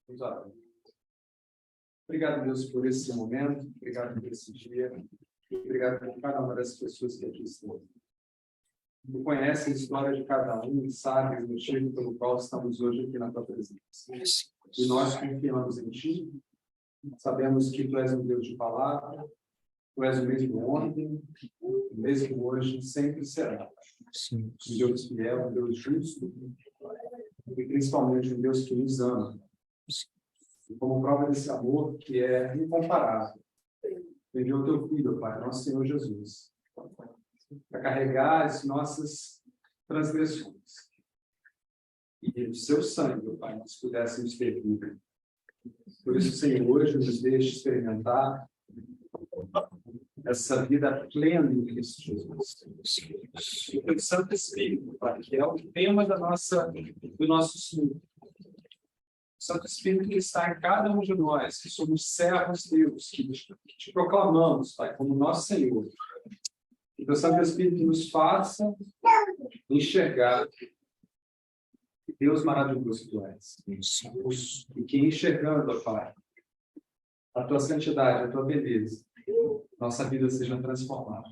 Vamos orar. Obrigado, Deus, por esse momento. Obrigado por esse dia. Obrigado por cada uma das pessoas que aqui estão. Tu conhece a história de cada um e sabe o motivo pelo qual estamos hoje aqui na tua presença. E nós confiamos em ti. Sabemos que tu és um Deus de palavra. Tu és o mesmo ontem, o mesmo hoje, sempre será. Um Deus fiel, um Deus justo. E principalmente um Deus que nos ama. E como prova desse amor, que é incomparável, enviou o teu Filho, Pai, nosso Senhor Jesus, para carregar as nossas transgressões. E o seu sangue, Pai, nós pudéssemos ter vida. Por isso, Senhor, hoje nos deixe experimentar essa vida plena em Cristo Jesus. E o Santo Espírito, Pai, que é o tema do nosso estudo. O Santo Espírito que está em cada um de nós, que somos servos de Deus, que te proclamamos, Pai, como nosso Senhor. E que o Santo Espírito nos faça enxergar que Deus maravilhoso tu és. E que enxergando, Pai, a tua santidade, a tua beleza, nossa vida seja transformada.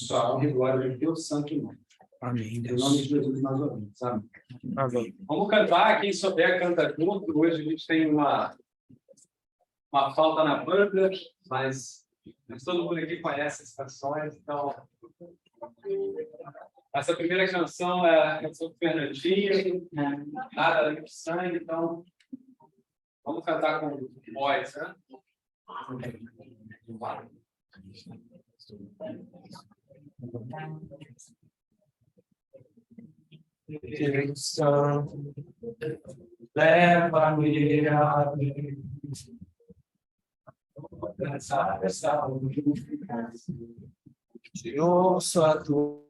Para a honra e glória de teu santo nome. Amém, Em nome de Jesus nós oramos. Amém. Amém. Vamos cantar, quem souber canta junto. Hoje a gente tem uma falta na banda, mas todo mundo aqui conhece as canções, então essa primeira canção é a canção do Fernandinho, Nada Além de Sangue, então vamos cantar com voz, né? Leva-me a essa te ouço a tua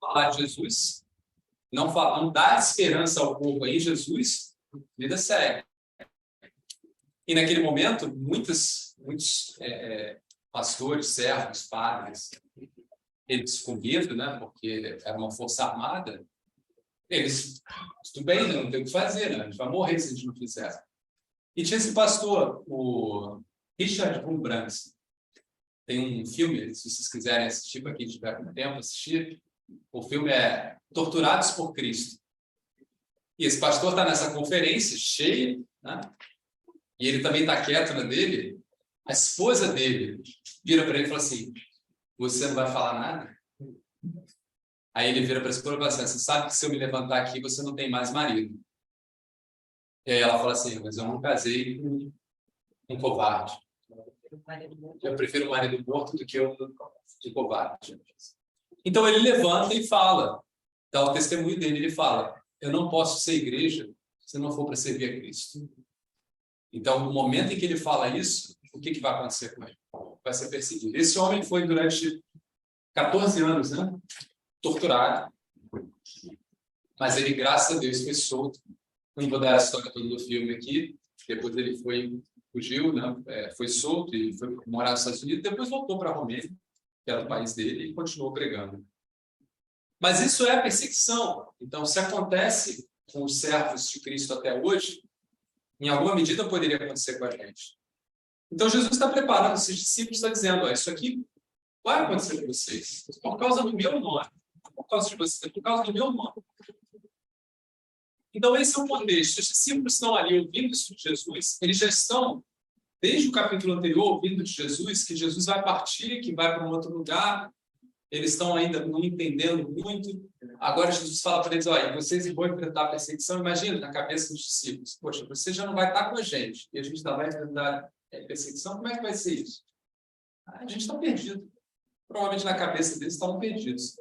falar de Jesus, não dar esperança ao povo em Jesus, vida segue. E naquele momento, muitos pastores, servos, padres, eles com medo, né, porque era uma força armada, eles, tudo bem, não tem o que fazer, né, a gente vai morrer se a gente não fizer. E tinha esse pastor, o Richard Wurmbrand. Tem um filme, se vocês quiserem assistir, para quem tiver com tempo assistir, o filme é Torturados por Cristo. E esse pastor está nessa conferência, cheio, né? E ele também está quieto na dele. A esposa dele vira para ele e fala assim: você não vai falar nada? Aí ele vira para a esposa e fala assim: você sabe que se eu me levantar aqui, você não tem mais marido. E aí ela fala assim: mas eu não casei com um covarde. Eu prefiro um marido morto do que um covarde. Então ele levanta e fala, dá o testemunho dele, ele fala: eu não posso ser igreja se não for para servir a Cristo. Então, no momento em que ele fala isso, o que vai acontecer com ele? Vai ser perseguido. Esse homem foi durante 14 anos, né, torturado, mas ele, graças a Deus, foi solto. Não vou dar a história toda do filme aqui. Depois ele fugiu, né, foi solto e foi morar nos Estados Unidos. Depois voltou para a Romênia, que era o país dele, e continuou pregando. Mas isso é perseguição. Então, se acontece com os servos de Cristo até hoje, em alguma medida poderia acontecer com a gente. Então, Jesus está preparando esses discípulos, está dizendo: ó, isso aqui vai acontecer com vocês, por causa do meu nome, por causa de vocês, por causa do meu nome. Então, esse é o contexto. Os discípulos estão ali ouvindo isso de Jesus, eles já estão, desde o capítulo anterior, ouvindo de Jesus, que Jesus vai partir, que vai para um outro lugar. Eles estão ainda não entendendo muito. Agora Jesus fala para eles: olha, vocês vão enfrentar a perseguição. Imagina na cabeça dos discípulos: poxa, você já não vai estar com a gente, e a gente ainda vai enfrentar a perseguição, como é que vai ser isso? A gente está perdido. Provavelmente na cabeça deles estavam perdidos.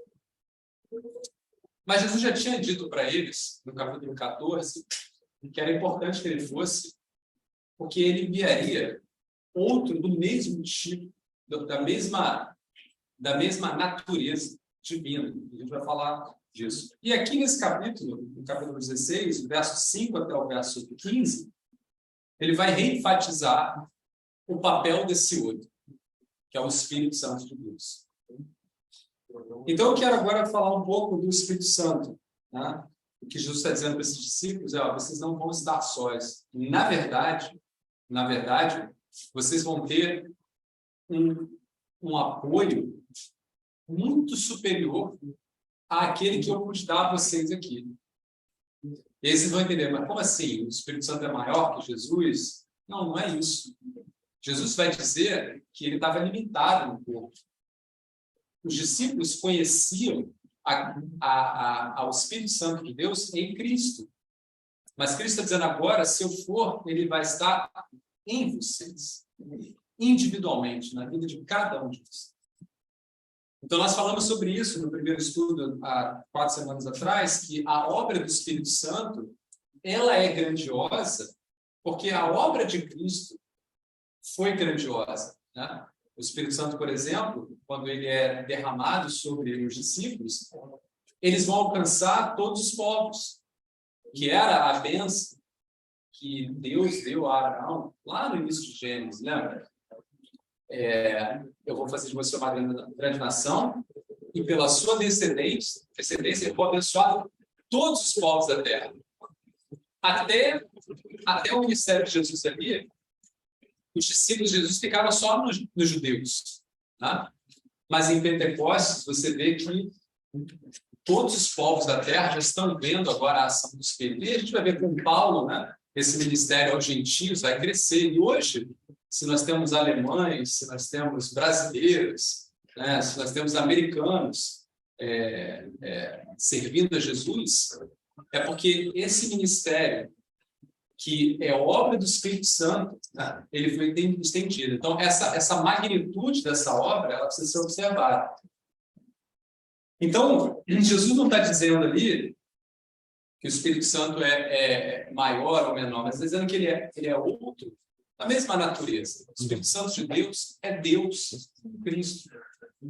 Mas Jesus já tinha dito para eles, no capítulo 14, que era importante que ele fosse, porque ele enviaria outro do mesmo tipo, da mesma natureza divina. A gente vai falar disso. E aqui nesse capítulo, no capítulo 16, verso 5 até o verso 15, ele vai reenfatizar o papel desse outro, que é o Espírito Santo de Deus. Então, eu quero agora falar um pouco do Espírito Santo, né? O que Jesus está dizendo para esses discípulos é: ó, vocês não vão estar sós. Na verdade, vocês vão ter um apoio muito superior àquele que eu pude dar a vocês aqui. E aí vocês vão entender: mas como assim? O Espírito Santo é maior que Jesus? Não, não é isso. Jesus vai dizer que ele estava limitado no corpo. Os discípulos conheciam ao Espírito Santo de Deus em Cristo. Mas Cristo está dizendo agora: se eu for, ele vai estar em vocês, individualmente, na vida de cada um de vocês. Então, nós falamos sobre isso no primeiro estudo, há 4 semanas atrás, que a obra do Espírito Santo, ela é grandiosa, porque a obra de Cristo foi grandiosa, né? O Espírito Santo, por exemplo, quando ele é derramado sobre os discípulos, eles vão alcançar todos os povos, que era a bênção que Deus deu a Abraão lá no início de Gênesis, lembra? Eu vou fazer de você uma grande nação, e pela sua descendência eu vou abençoar todos os povos da terra. Até o ministério de Jesus ali, os discípulos de Jesus ficaram só nos judeus, tá? Mas em Pentecostes você vê que todos os povos da terra já estão vendo agora a ação do Espírito. E a gente vai ver com Paulo, né? Esse ministério aos gentios vai crescer. E hoje, se nós temos alemães, se nós temos brasileiros, né? Se nós temos americanos servindo a Jesus, é porque esse ministério, que é obra do Espírito Santo, né, ele foi estendido. Então, essa magnitude dessa obra, ela precisa ser observada. Então, Jesus não está dizendo ali que o Espírito Santo é maior ou menor, mas está dizendo que ele é outro a mesma natureza. O Espírito Santo de Deus é Deus, Cristo.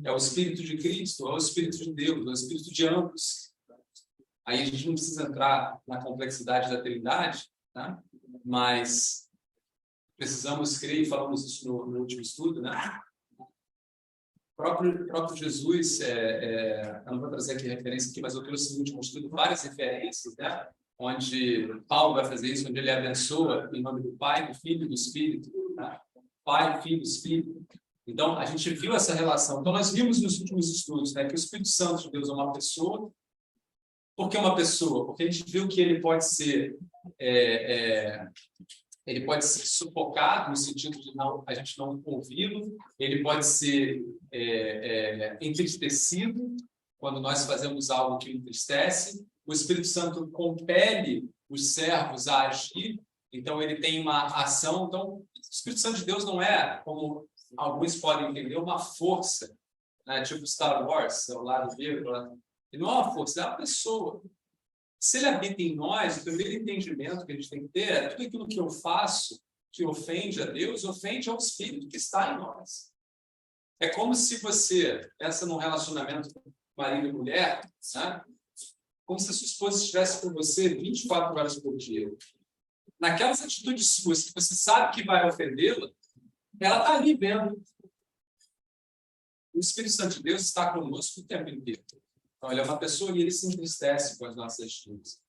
É o Espírito de Cristo, é o Espírito de Deus, é o Espírito de ambos. Aí a gente não precisa entrar na complexidade da Trindade, tá? Mas precisamos crer, e falamos isso no último estudo, né? O próprio Jesus, eu não vou trazer aqui referência aqui, mas eu trouxe no último estudo várias referências, né? Onde Paulo vai fazer isso, onde ele abençoa em nome do Pai, do Filho e do Espírito. Tá? Pai, Filho, Espírito. Então, a gente viu essa relação. Então, nós vimos nos últimos estudos, né, que o Espírito Santo de Deus é uma pessoa. Por que uma pessoa? Porque a gente viu que ele pode ser sufocado, no sentido de a gente não ouvi-lo. Ele pode ser entristecido, quando nós fazemos algo que entristece. O Espírito Santo compele os servos a agir, então ele tem uma ação. Então, o Espírito Santo de Deus não é, como alguns podem entender, uma força, né? Tipo Star Wars, o lado verde. Ele não é uma força, é uma pessoa. Se ele habita em nós, o primeiro entendimento que a gente tem que ter é tudo aquilo que eu faço que ofende a Deus, ofende ao Espírito que está em nós. É como se você, pensa num relacionamento marido e mulher, né? Como se a sua esposa estivesse com você 24 horas por dia. Naquelas atitudes suas que você sabe que vai ofendê-la, ela está ali vendo. O Espírito Santo de Deus está conosco o tempo inteiro. Então, ele é uma pessoa e ele se entristece com as nossas atitudes.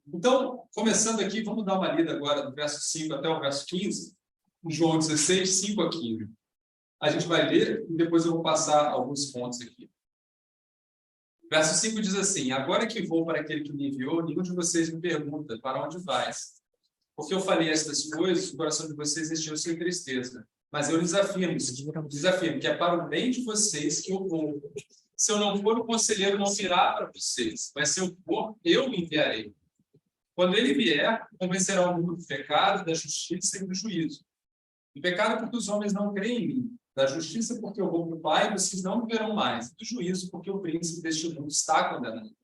Então, começando aqui, vamos dar uma lida agora do verso 5 até o verso 15, em João 16, 5 a 15. A gente vai ler e depois eu vou passar alguns pontos aqui. Verso 5 diz assim: agora que vou para aquele que me enviou, nenhum de vocês me pergunta para onde vais. Porque eu falei estas coisas, o coração de vocês encheu-se de tristeza. Mas eu desafio que é para o bem de vocês que eu vou. Se eu não for, o conselheiro não virá para vocês. Mas se eu for, eu me enviarei. Quando ele vier, convencerá o mundo do pecado, da justiça e do juízo. Do pecado porque os homens não creem em mim. Da justiça porque eu vou para o Pai e vocês não me verão mais. Do juízo porque o príncipe deste mundo está condenado.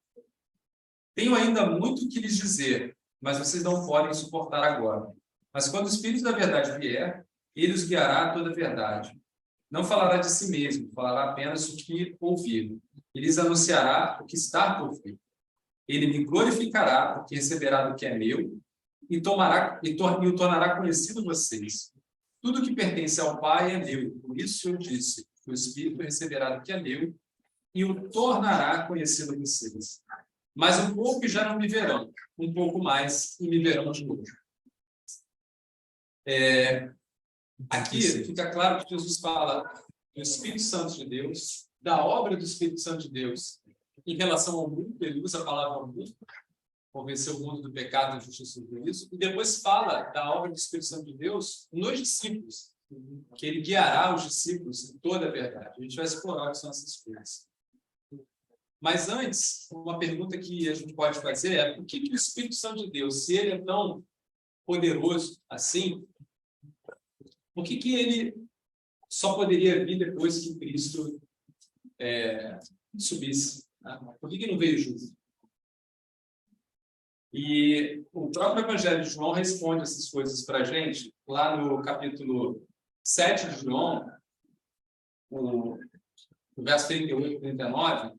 Tenho ainda muito o que lhes dizer, mas vocês não podem suportar agora. Mas quando o Espírito da verdade vier, ele os guiará a toda a verdade. Não falará de si mesmo, falará apenas o que ouvir. E lhes anunciará o que está por vir. Ele me glorificará, porque receberá do que é meu, e o tornará conhecido vocês. Tudo que pertence ao Pai é meu. Por isso eu disse que o Espírito receberá do que é meu, e o tornará conhecido vocês. Mas um pouco já não me verão, um pouco mais e me verão de novo. Aqui fica claro que Jesus fala do Espírito Santo de Deus, da obra do Espírito Santo de Deus em relação ao mundo. Ele usa a palavra mundo, convencer o mundo do pecado, da justiça e do juízo, e depois fala da obra do Espírito Santo de Deus nos discípulos, que ele guiará os discípulos em toda a verdade. A gente vai explorar o que são essas coisas. Mas antes, uma pergunta que a gente pode fazer é: por que o Espírito Santo de Deus, se ele é tão poderoso assim, por que ele só poderia vir depois que Cristo subisse? Né? Por que não veio junto? E o próprio Evangelho de João responde essas coisas para a gente, lá no capítulo 7 de João, no verso 38 e 39,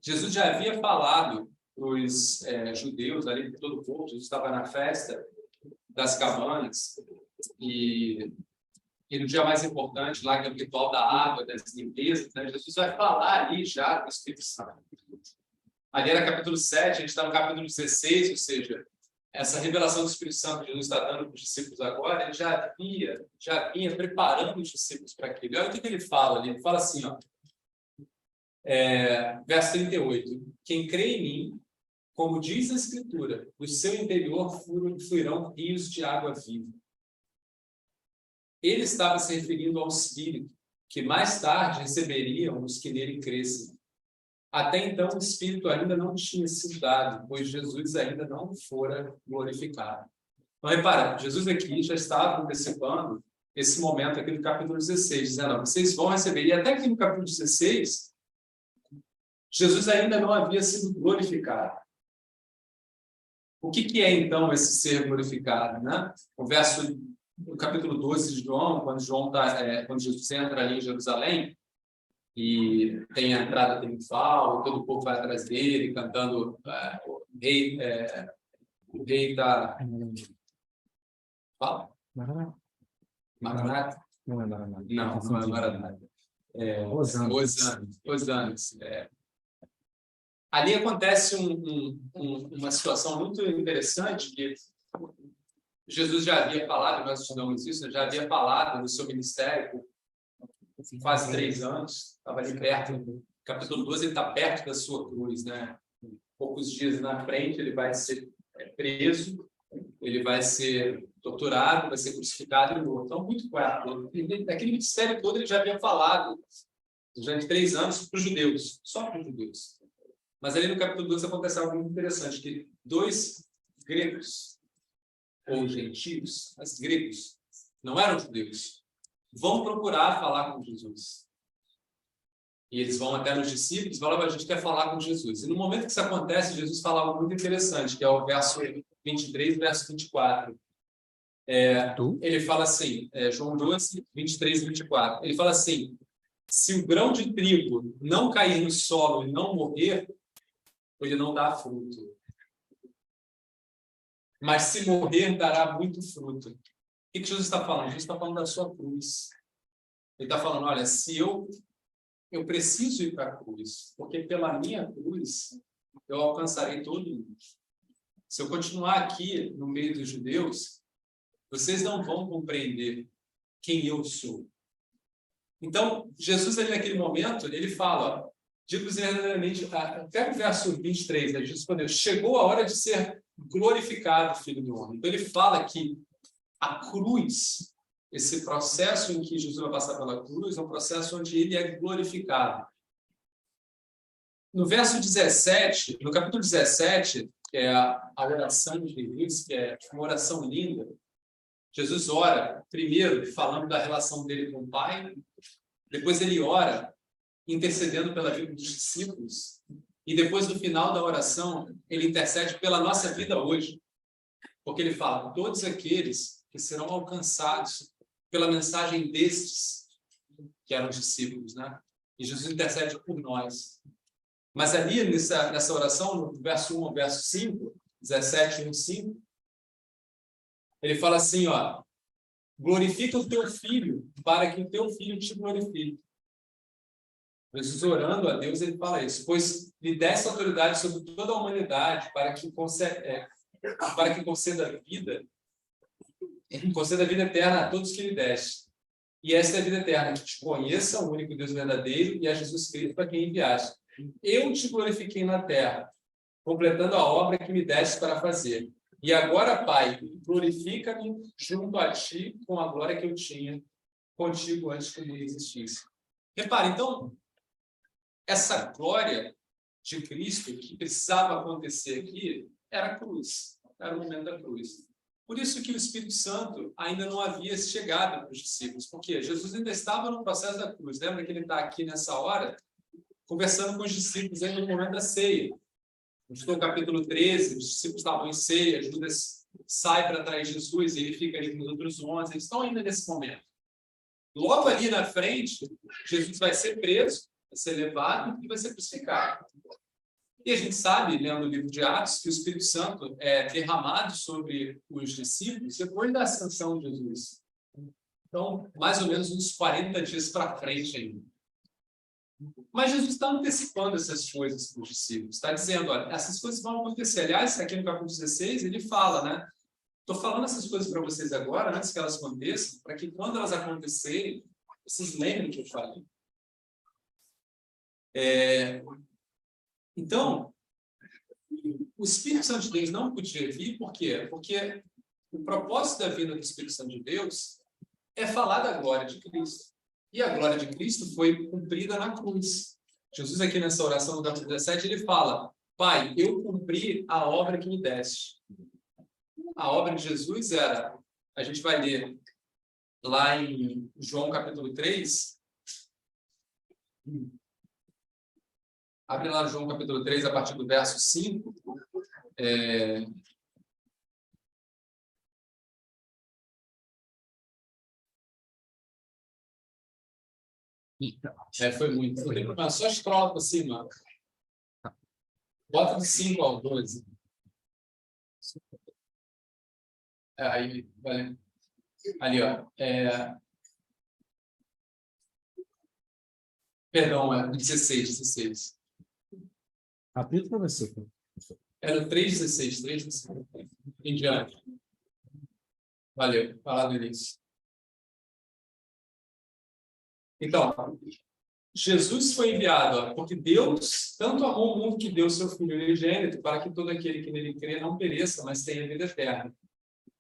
Jesus já havia falado para os judeus, ali para todo o povo. Jesus estava na festa das cabanas, e no dia mais importante, lá que é o ritual da água, das limpezas, né? Jesus vai falar ali já do Espírito Santo. Ali era capítulo 7, a gente está no capítulo 16, ou seja, essa revelação do Espírito Santo que Jesus está dando para os discípulos agora, ele já vinha preparando os discípulos para aquilo. Olha o que ele fala ali. Ele fala assim, ó, verso 38. Quem crê em mim, como diz a Escritura, do seu interior fluirão rios de água viva. Ele estava se referindo ao Espírito, que mais tarde receberiam os que nele crescem. Até então, o Espírito ainda não tinha sido dado, pois Jesus ainda não fora glorificado. Então, repara, Jesus aqui já estava antecipando esse momento aqui no capítulo 16, dizendo: vocês vão receber. E até aqui no capítulo 16, Jesus ainda não havia sido glorificado. O que é, então, esse ser glorificado, né? O capítulo 12 de João, quando Jesus entra ali em Jerusalém, e tem a entrada triunfal, todo o povo vai atrás dele, cantando o rei da... Fala? Maranata? Não é Maranata. Não, não é Maranata. Hosanas. Ali acontece uma situação muito interessante que Jesus já havia falado, nós estudamos isso, já havia falado no seu ministério por quase 3 anos, estava ali perto, capítulo 12, ele está perto da sua cruz, né? Poucos dias na frente, ele vai ser preso, ele vai ser torturado, vai ser crucificado e morto. Então, muito perto. Naquele ministério todo, ele já havia falado, durante 3 anos, para os judeus, só para os judeus. Mas ali no capítulo 12 acontece algo muito interessante, que 2 gregos, ou gentios, mas gregos, não eram judeus, vão procurar falar com Jesus. E eles vão até nos discípulos e falam: a gente quer falar com Jesus. E no momento que isso acontece, Jesus fala algo muito interessante, que é o verso 23 e verso 24. Ele fala assim, João 12, 23 e 24. Ele fala assim: se o grão de trigo não cair no solo e não morrer, ele não dá fruto. Mas se morrer, dará muito fruto. O que Jesus está falando? Jesus está falando da sua cruz. Ele está falando: olha, se eu preciso ir para a cruz, porque pela minha cruz eu alcançarei todo mundo. Se eu continuar aqui no meio dos judeus, vocês não vão compreender quem eu sou. Então, Jesus, ali naquele momento, ele fala, digo verdadeiramente, até o verso 23, né, Jesus respondeu: chegou a hora de ser glorificado, Filho do Homem. Então, ele fala que a cruz, esse processo em que Jesus vai passar pela cruz, é um processo onde ele é glorificado. No verso 17, no capítulo 17, que é a oração de Jesus, que é uma oração linda, Jesus ora, primeiro, falando da relação dele com o Pai, depois ele ora, intercedendo pela vida dos discípulos, e depois, no final da oração, ele intercede pela nossa vida hoje, porque ele fala: todos aqueles que serão alcançados pela mensagem destes, que eram discípulos, né? E Jesus intercede por nós. Mas ali, nessa oração, no verso 1 ao verso 5, 17, 1, 5, ele fala assim, ó: glorifica o teu filho, para que o teu filho te glorifique. Jesus, orando a Deus, ele fala isso: pois lhe desse autoridade sobre toda a humanidade, para que conceda vida eterna a todos que lhe deste. E esta é a vida eterna, que te conheça, o único Deus verdadeiro, e a Jesus Cristo, para quem enviaste. Eu te glorifiquei na terra, completando a obra que me deste para fazer. E agora, Pai, glorifica-me junto a ti com a glória que eu tinha contigo antes que o mundo existisse. Repare, então, essa glória de Cristo que precisava acontecer aqui era a cruz, era o momento da cruz. Por isso que o Espírito Santo ainda não havia chegado para os discípulos, porque Jesus ainda estava no processo da cruz. Lembra que ele está aqui nessa hora, conversando com os discípulos aí no momento da ceia. No capítulo 13, os discípulos estavam em ceia, Judas sai para atrair Jesus, e ele fica ali com os outros 11, eles estão ainda nesse momento. Logo ali na frente, Jesus vai ser preso, vai ser levado e vai ser crucificado. E a gente sabe, lendo o livro de Atos, que o Espírito Santo é derramado sobre os discípulos depois da ascensão de Jesus. Então, mais ou menos uns 40 dias para frente ainda. Mas Jesus está antecipando essas coisas para os discípulos. Está dizendo: olha, essas coisas vão acontecer. Aliás, aqui no capítulo 16, ele fala, né? Estou falando essas coisas para vocês agora, antes que elas aconteçam, para que quando elas acontecerem, vocês lembrem que eu falei. Então, o Espírito Santo de Deus não podia vir, por quê? Porque o propósito da vinda do Espírito Santo de Deus é falar da glória de Cristo. E a glória de Cristo foi cumprida na cruz. Jesus, aqui nessa oração do capítulo 17, ele fala: Pai, eu cumpri a obra que me deste. A obra de Jesus era, a gente vai ler lá em João capítulo 3, abre lá João capítulo 3, a partir do verso 5, Foi muito. Não tem problema, só scrolla por cima. Bota de 5 ao 12. Aí, valeu. Ali, ó. Perdão, 16. Capítulo ou versículo? Era o 3,16, 3,16. Em diante. Valeu, falar do início. Então, Jesus foi enviado, ó, porque Deus tanto amou o mundo que deu seu Filho unigênito para que todo aquele que nele crê não pereça, mas tenha vida eterna.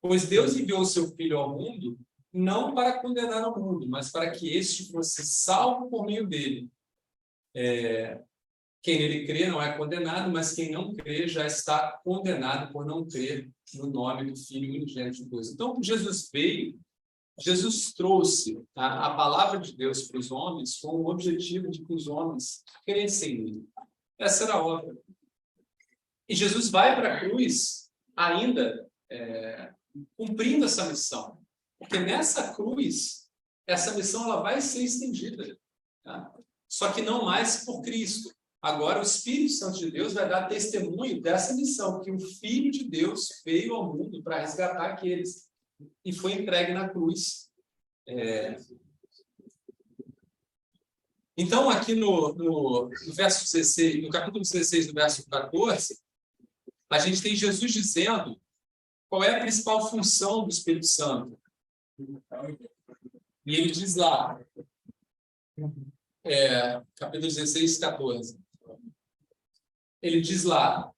Pois Deus enviou o seu Filho ao mundo não para condenar o mundo, mas para que este fosse salvo por meio dele. Quem nele crê não é condenado, mas quem não crê já está condenado por não crer no nome do Filho unigênito de Deus. Então, Jesus veio, Jesus trouxe a palavra de Deus para os homens com o objetivo de que os homens crescem nele. Essa era a obra. E Jesus vai para a cruz ainda cumprindo essa missão. Porque nessa cruz, essa missão ela vai ser estendida. Tá? Só que não mais por Cristo. Agora o Espírito Santo de Deus vai dar testemunho dessa missão, que o Filho de Deus veio ao mundo para resgatar aqueles. E foi entregue na cruz. Então, aqui no verso 16, no capítulo 16, do verso 14, a gente tem Jesus dizendo qual é a principal função do Espírito Santo. E ele diz lá, capítulo 16, 14. Ele diz lá,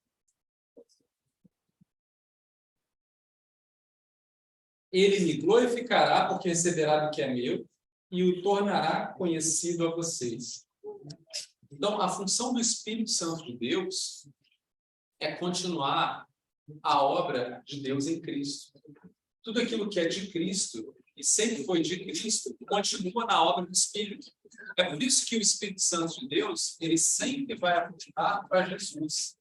ele me glorificará porque receberá do que é meu e o tornará conhecido a vocês. Então, a função do Espírito Santo de Deus é continuar a obra de Deus em Cristo. Tudo aquilo que é de Cristo e sempre foi de Cristo continua na obra do Espírito. É por isso que o Espírito Santo de Deus, ele sempre vai apontar para Jesus.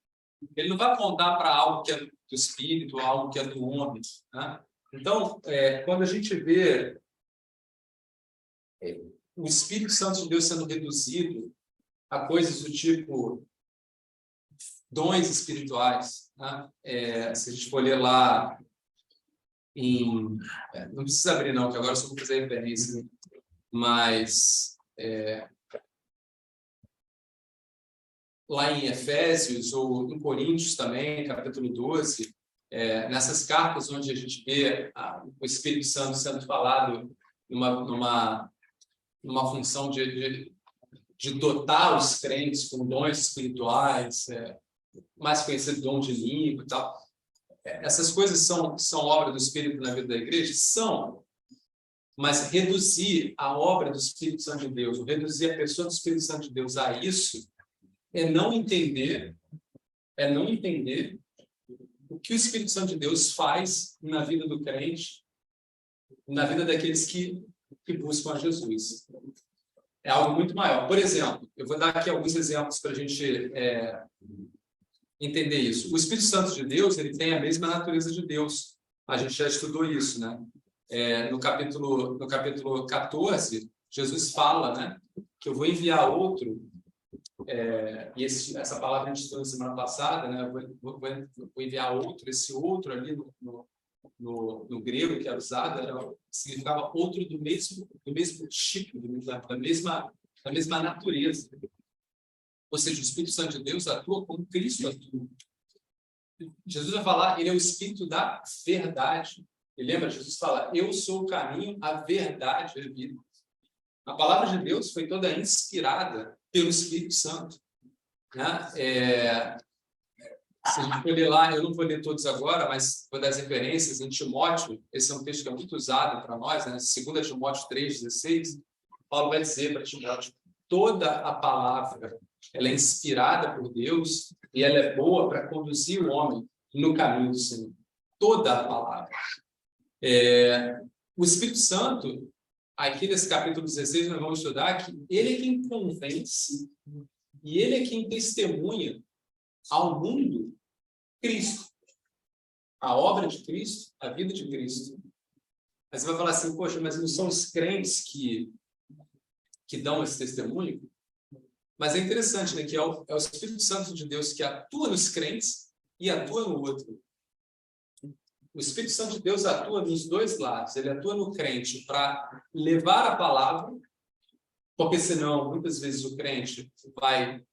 Ele não vai apontar para algo que é do Espírito, algo que é do homem. Né? Então, quando a gente vê o Espírito Santo de Deus sendo reduzido a coisas do tipo dons espirituais, né? Se a gente for ler lá não precisa abrir não, que agora eu só vou fazer referência, mas lá em Efésios ou em Coríntios também, capítulo 12, nessas cartas onde a gente vê o Espírito Santo sendo falado numa função de dotar os crentes com dons espirituais, mais conhecido dom de língua e tal. Essas coisas são obra do Espírito na vida da igreja? São. Mas reduzir a obra do Espírito Santo de Deus, ou reduzir a pessoa do Espírito Santo de Deus a isso, é não entender o que o Espírito Santo de Deus faz na vida do crente, na vida daqueles que buscam a Jesus. É algo muito maior. Por exemplo, eu vou dar aqui alguns exemplos para a gente entender isso. O Espírito Santo de Deus, ele tem a mesma natureza de Deus. A gente já estudou isso, né? No capítulo 14, Jesus fala, né, que eu vou enviar outro, e essa palavra a gente estudou na semana passada, né? Vou enviar outro, esse outro ali no grego que era usado, significava outro do mesmo tipo, da mesma natureza. Ou seja, o Espírito Santo de Deus atua como Cristo atua. Jesus vai falar, ele é o Espírito da verdade. E lembra, Jesus fala, eu sou o caminho, a verdade e a vida. A palavra de Deus foi toda inspirada pelo Espírito Santo. Né? Se a gente for ler lá, eu não vou ler todos agora, mas vou dar as referências em Timóteo. Esse é um texto que é muito usado para nós, né? 2 Timóteo 3,16. Paulo vai dizer para Timóteo, toda a palavra ela é inspirada por Deus e ela é boa para conduzir o homem no caminho do Senhor. Toda a palavra. O Espírito Santo, aqui nesse capítulo 16, nós vamos estudar que ele é quem convence e ele é quem testemunha ao mundo Cristo. A obra de Cristo, a vida de Cristo. Aí você vai falar assim, poxa, mas não são os crentes que que dão esse testemunho, mas é interessante, né, que é o Espírito Santo de Deus que atua nos crentes e atua no outro. O Espírito Santo de Deus atua nos dois lados. Ele atua no crente para levar a palavra, porque senão, muitas vezes, o crente vai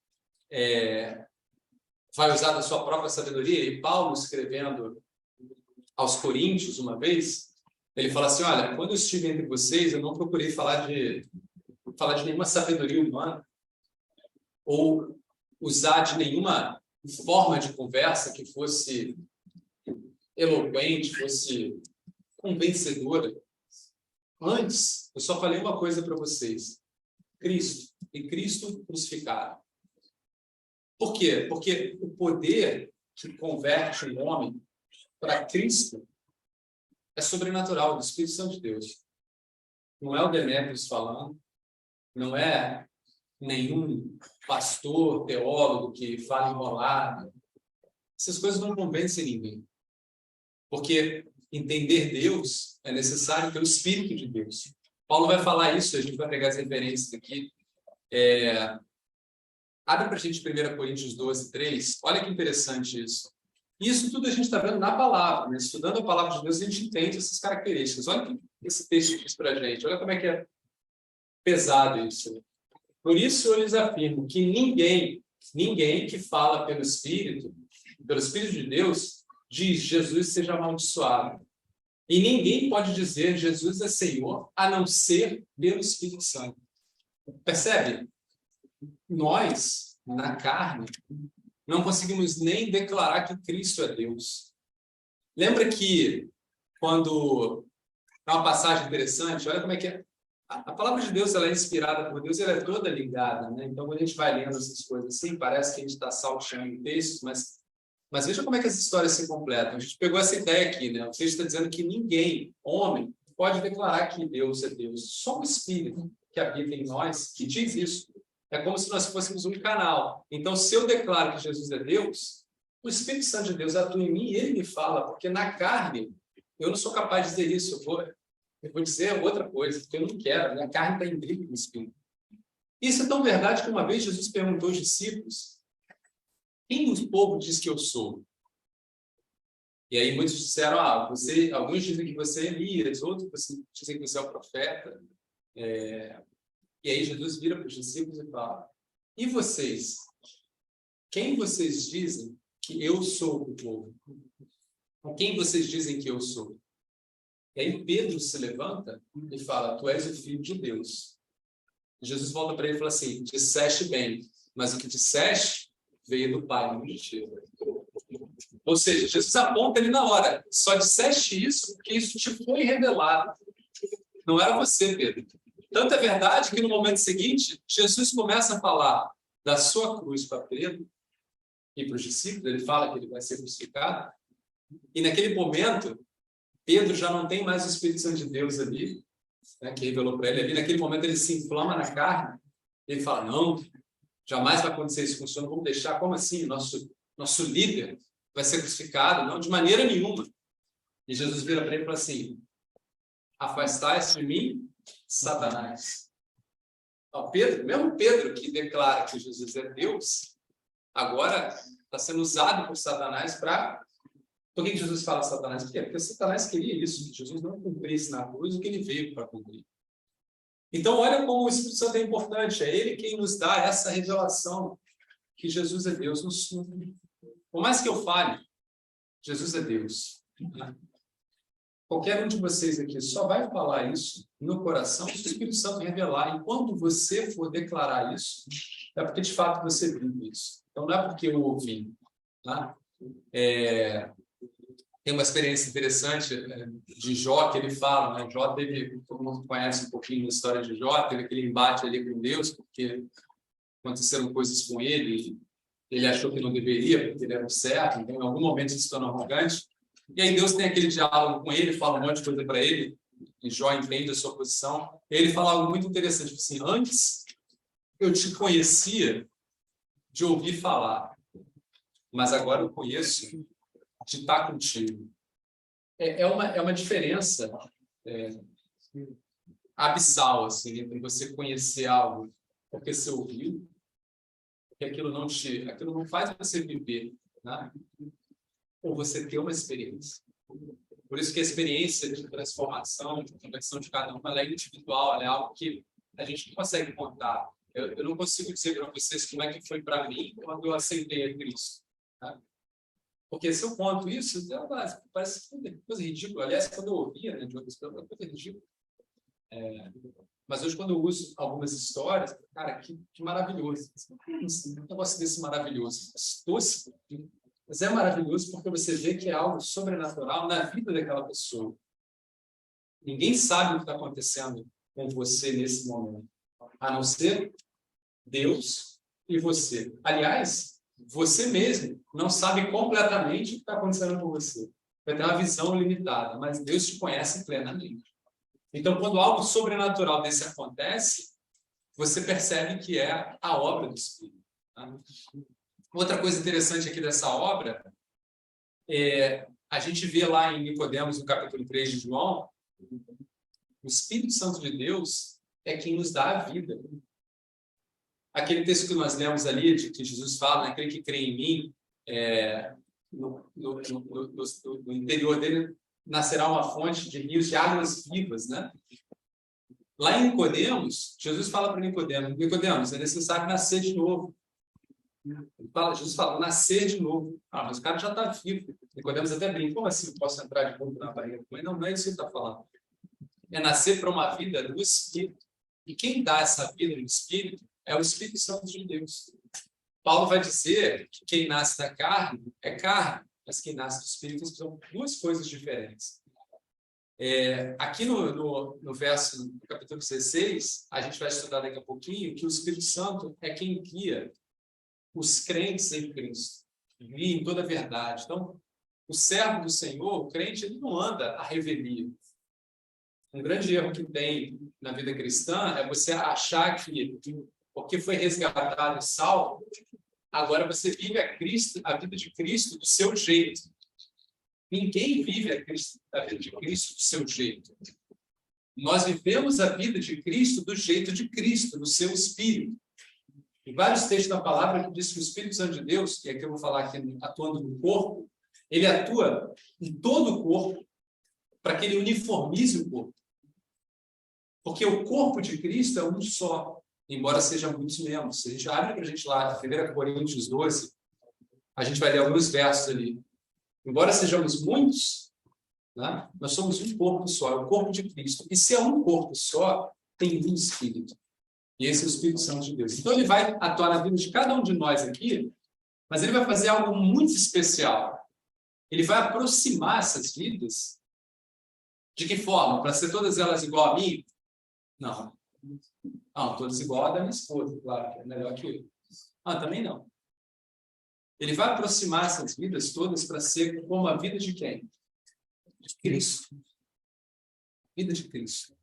usar da sua própria sabedoria. E Paulo, escrevendo aos Coríntios, uma vez, ele fala assim, olha, quando eu estive entre vocês, eu não procurei falar de nenhuma sabedoria humana ou usar de nenhuma forma de conversa que fosse eloquente, fosse convencedora. Antes, eu só falei uma coisa para vocês: Cristo e Cristo crucificado. Por quê? Porque o poder que converte um homem para Cristo é sobrenatural, do Espírito Santo de Deus. Não é o Demétrios falando, não é nenhum pastor, teólogo que fala enrolado. Essas coisas não convencem ninguém. Porque entender Deus é necessário ter o Espírito de Deus. Paulo vai falar isso, a gente vai pegar as referências aqui. Abre para a gente 1 Coríntios 12, 3. Olha que interessante isso. Isso tudo a gente está vendo na palavra, né? Estudando a palavra de Deus, a gente entende essas características. Olha o que esse texto diz para a gente. Olha como é que é pesado isso. Por isso eu lhes afirmo que ninguém que fala pelo Espírito de Deus, diz Jesus seja amaldiçoado. E ninguém pode dizer Jesus é Senhor, a não ser pelo Espírito Santo. Percebe? Nós, na carne, não conseguimos nem declarar que Cristo é Deus. Lembra que quando... É uma passagem interessante, olha como é que é. A palavra de Deus, ela é inspirada por Deus, ela é toda ligada, né? Então, quando a gente vai lendo essas coisas assim, parece que a gente está salteando textos, mas veja como é que as histórias se completam. A gente pegou essa ideia aqui, né? O texto está dizendo que ninguém, homem, pode declarar que Deus é Deus. Só o Espírito que habita em nós que diz isso. É como se nós fôssemos um canal. Então, se eu declaro que Jesus é Deus, o Espírito Santo de Deus atua em mim e ele me fala, porque na carne eu não sou capaz de dizer isso. Eu vou dizer outra coisa, porque eu não quero. Minha carne está em briga com o Espírito. Isso é tão verdade que uma vez Jesus perguntou aos discípulos: quem o povo diz que eu sou? E aí muitos disseram, alguns dizem que você é Elias, outros dizem que você é o profeta. E aí Jesus vira para os discípulos e fala: e vocês? Quem vocês dizem que eu sou o povo? Quem vocês dizem que eu sou? E aí Pedro se levanta e fala: tu és o Filho de Deus. E Jesus volta para ele e fala assim: disseste bem, mas o que disseste veio do Pai, não de ti. Ou seja, Jesus aponta ali na hora: só disseste isso porque isso te foi revelado. Não era você, Pedro. Tanto é verdade que no momento seguinte, Jesus começa a falar da sua cruz para Pedro e para os discípulos. Ele fala que ele vai ser crucificado. E naquele momento, Pedro já não tem mais o Espírito Santo de Deus ali, né, que revelou para ele. Ali, naquele momento, ele se inflama na carne. Ele fala: não, jamais vai acontecer isso com o Senhor. Não vamos deixar. Como assim? Nosso líder vai ser crucificado? Não, de maneira nenhuma. E Jesus vira para ele e fala assim: afastai-se de mim, Satanás. Então, Pedro, mesmo Pedro que declara que Jesus é Deus, agora está sendo usado por Satanás para... Por que Jesus fala Satanás? Por quê? Porque Satanás queria isso, que Jesus não cumprisse na cruz o que ele veio para cumprir. Então, olha como o Espírito Santo é importante. É ele quem nos dá essa revelação que Jesus é Deus. Por mais que eu fale, Jesus é Deus. Qualquer um de vocês aqui só vai falar isso no coração se o Espírito Santo revelar. E quando você for declarar isso, é porque de fato você vive isso. Então não é porque eu ouvi. Tá? Tem uma experiência interessante de Jó, que ele fala, né? Jó teve, todo mundo conhece um pouquinho da história de Jó, teve aquele embate ali com Deus, porque aconteceram coisas com ele, ele achou que não deveria, porque ele era um certo, então em algum momento ele se tornou arrogante. E aí Deus tem aquele diálogo com ele, fala um monte de coisa para ele, e Jó entende a sua posição. E ele fala algo muito interessante, assim: antes eu te conhecia de ouvir falar, mas agora eu conheço de estar contigo. É uma diferença abissal, assim, entre você conhecer algo porque você ouviu, que aquilo não faz você viver, né? Ou você ter uma experiência. Por isso que a experiência de transformação, de conversão de cada um, ela é individual, ela é algo que a gente não consegue contar. Eu não consigo dizer para vocês como é que foi para mim quando eu aceitei a Cristo. Tá? Porque se eu conto isso, parece coisa ridícula. Aliás, quando eu ouvia, né, de outras pessoas, coisa ridícula. Mas hoje, quando eu uso algumas histórias, cara, que maravilhoso. Um negócio desse maravilhoso. Tosco, mas é maravilhoso porque você vê que é algo sobrenatural na vida daquela pessoa. Ninguém sabe o que está acontecendo com você nesse momento, a não ser Deus e você. Aliás, você mesmo não sabe completamente o que está acontecendo com você. Vai ter uma visão limitada, mas Deus te conhece plenamente. Então, quando algo sobrenatural desse acontece, você percebe que é a obra do Espírito. Tá? Outra coisa interessante aqui dessa obra a gente vê lá em Nicodemos, no capítulo 3 de João, o Espírito Santo de Deus é quem nos dá a vida. Aquele texto que nós lemos ali, de que Jesus fala, aquele que crê em mim, no interior dele nascerá uma fonte de rios de águas vivas, né? Lá em Nicodemos, Jesus fala para Nicodemos, é necessário nascer de novo. Jesus fala, nascer de novo. Mas o cara já está vivo. Nicodemos até brinca, como assim eu posso entrar de novo na barriga? Mas não é isso que ele está falando. É nascer para uma vida do Espírito. E quem dá essa vida no Espírito é o Espírito Santo de Deus. Paulo vai dizer que quem nasce da carne é carne, mas quem nasce do Espírito são duas coisas diferentes. Aqui no verso do capítulo 16, a gente vai estudar daqui a pouquinho que o Espírito Santo é quem guia os crentes em Cristo, guia em toda a verdade. Então, o servo do Senhor, o crente, ele não anda à revelia. Um grande erro que tem na vida cristã é você achar que, porque foi resgatado e salvo, agora você vive a vida de Cristo do seu jeito. Ninguém vive a vida de Cristo do seu jeito. Nós vivemos a vida de Cristo do jeito de Cristo, no seu Espírito. Em vários textos da palavra que diz que o Espírito Santo de Deus, e aqui eu vou falar aqui atuando no corpo, ele atua em todo o corpo para que ele uniformize o corpo. Porque o corpo de Cristo é um só, embora seja muitos membros. Se a gente abre para a gente lá, 1 Coríntios 12, a gente vai ler alguns versos ali. Embora sejamos muitos, né, nós somos um corpo só, é o corpo de Cristo. E se é um corpo só, tem um Espírito. E esse é o Espírito Santo de Deus. Então ele vai atuar na vida de cada um de nós aqui, mas ele vai fazer algo muito especial. Ele vai aproximar essas vidas. De que forma? Para ser todas elas igual a mim? Não. Não, todas igual a da minha esposa, claro, que é melhor que eu. Também não. Ele vai aproximar essas vidas todas para ser como a vida de quem? De Cristo. Vida de Cristo.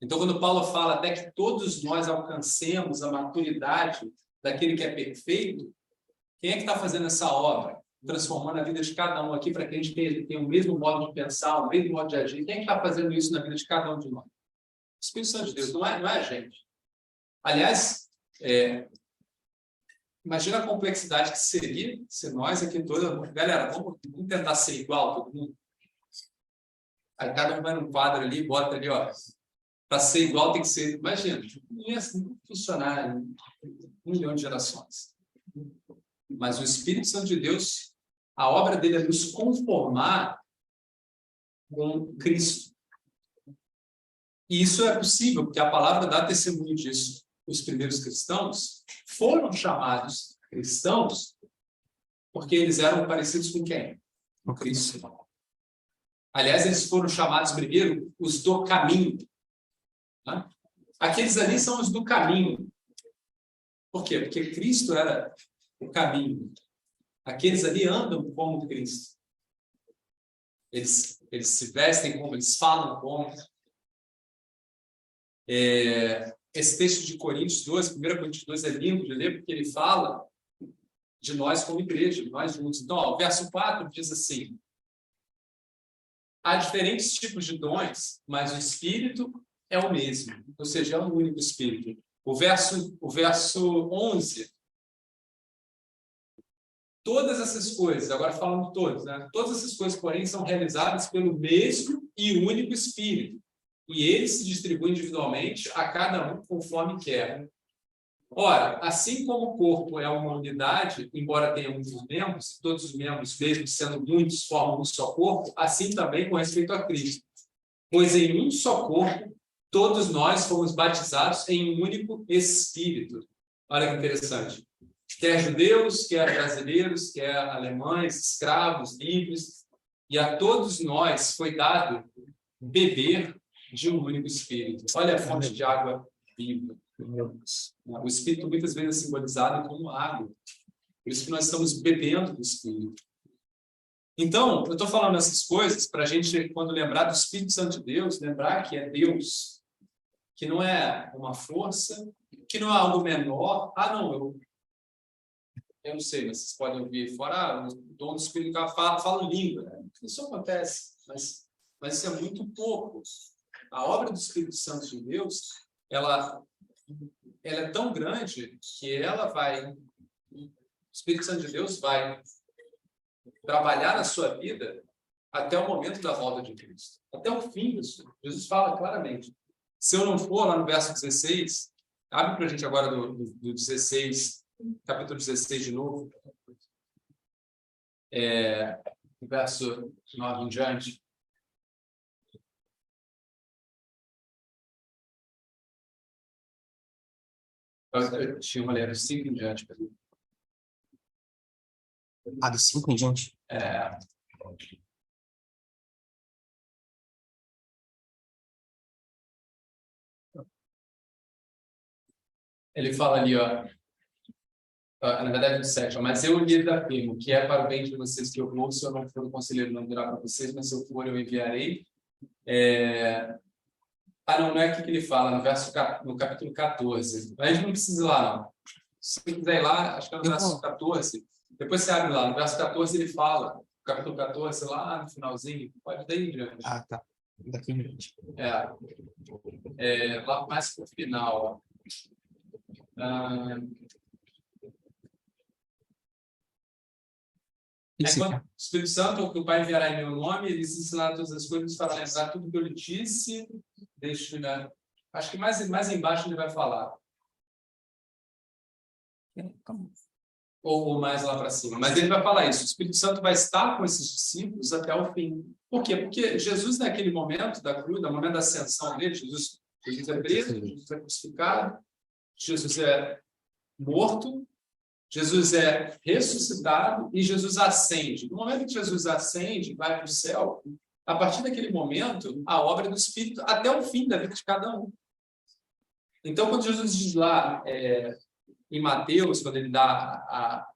Então, quando Paulo fala até que todos nós alcancemos a maturidade daquele que é perfeito, quem é que está fazendo essa obra? Transformando a vida de cada um aqui para que a gente tenha o mesmo modo de pensar, o mesmo modo de agir. Quem é que está fazendo isso na vida de cada um de nós? O Espírito Santo de Deus, não é a gente. Aliás, imagina a complexidade que seria se nós aqui toda... Galera, vamos tentar ser igual todo mundo. Aí cada um vai num quadro ali e bota ali, ó. Para ser igual tem que ser... Imagina, não ia funcionar em 1 milhão de gerações. Mas o Espírito Santo de Deus, a obra dele é nos conformar com Cristo. E isso é possível, porque a palavra dá testemunho disso. Os primeiros cristãos foram chamados cristãos porque eles eram parecidos com quem? Com Cristo. Aliás, eles foram chamados primeiro os do caminho. Né? Aqueles ali são os do caminho. Por quê? Porque Cristo era o caminho. Aqueles ali andam como Cristo. Eles se vestem como, eles falam como. Esse texto de Coríntios 12, 1 Coríntios 12 é lindo de ler, porque ele fala de nós como igreja, de nós juntos. Então, o verso 4 diz assim: há diferentes tipos de dons, mas o Espírito é o mesmo, ou seja, é um único Espírito. O verso 11, todas essas coisas, agora falando todos, né? Todas essas coisas, porém, são realizadas pelo mesmo e único Espírito, e ele se distribui individualmente a cada um conforme quer. Ora, assim como o corpo é uma unidade, embora tenha muitos membros, todos os membros, mesmo sendo muitos, formam um só corpo, assim também com respeito a Cristo. Pois em um só corpo, todos nós fomos batizados em um único Espírito. Olha que interessante. Quer judeus, quer brasileiros, quer alemães, escravos, livres, e a todos nós foi dado beber de um único Espírito. Olha a fonte de água viva. O Espírito muitas vezes é simbolizado como água. Por isso que nós estamos bebendo do Espírito. Então, eu estou falando essas coisas para a gente, quando lembrar do Espírito Santo de Deus, lembrar que é Deus, que não é uma força, que não é algo menor. Não, eu não sei, mas vocês podem ouvir fora, o dom do Espírito fala língua. Né? Isso acontece, mas isso é muito pouco. A obra do Espírito Santo de Deus, ela é tão grande que o Espírito Santo de Deus vai trabalhar na sua vida até o momento da volta de Cristo, até o fim disso. Jesus fala claramente. Se eu não for, lá no verso 16, abre para a gente agora do 16, capítulo 16 de novo, verso 9 em diante. Eu tinha uma letra 5 em diante. Do 5 em diante? Ele fala ali, na verdade, do 7, mas eu lhes afirmo que é para o bem de vocês que eu vou, se eu não for, o conselheiro não virá para vocês, mas se eu for, eu enviarei. Não é aqui que ele fala, no capítulo 14. A gente não precisa ir lá, não. Se quiser ir lá, acho que é no verso 14. Depois você abre lá, no verso 14 ele fala, capítulo 14, lá no finalzinho, pode daí em diante. Tá. Daqui em diante. Lá mais para o final. Quando o Espírito Santo, que o Pai enviará em meu nome, ele se ensinará todas as coisas para lembrar tudo que eu lhe disse. Deixa eu olhar. Acho que mais embaixo ele vai falar. Ou mais lá para cima. Mas ele vai falar isso. O Espírito Santo vai estar com esses discípulos até o fim. Por quê? Porque Jesus, naquele momento da cruz, no momento da ascensão dele, Jesus é preso, Jesus é crucificado, Jesus é morto, Jesus é ressuscitado e Jesus ascende. No momento que Jesus ascende, vai para o céu, a partir daquele momento, a obra do Espírito até o fim da vida de cada um. Então, quando Jesus diz lá em Mateus, quando ele dá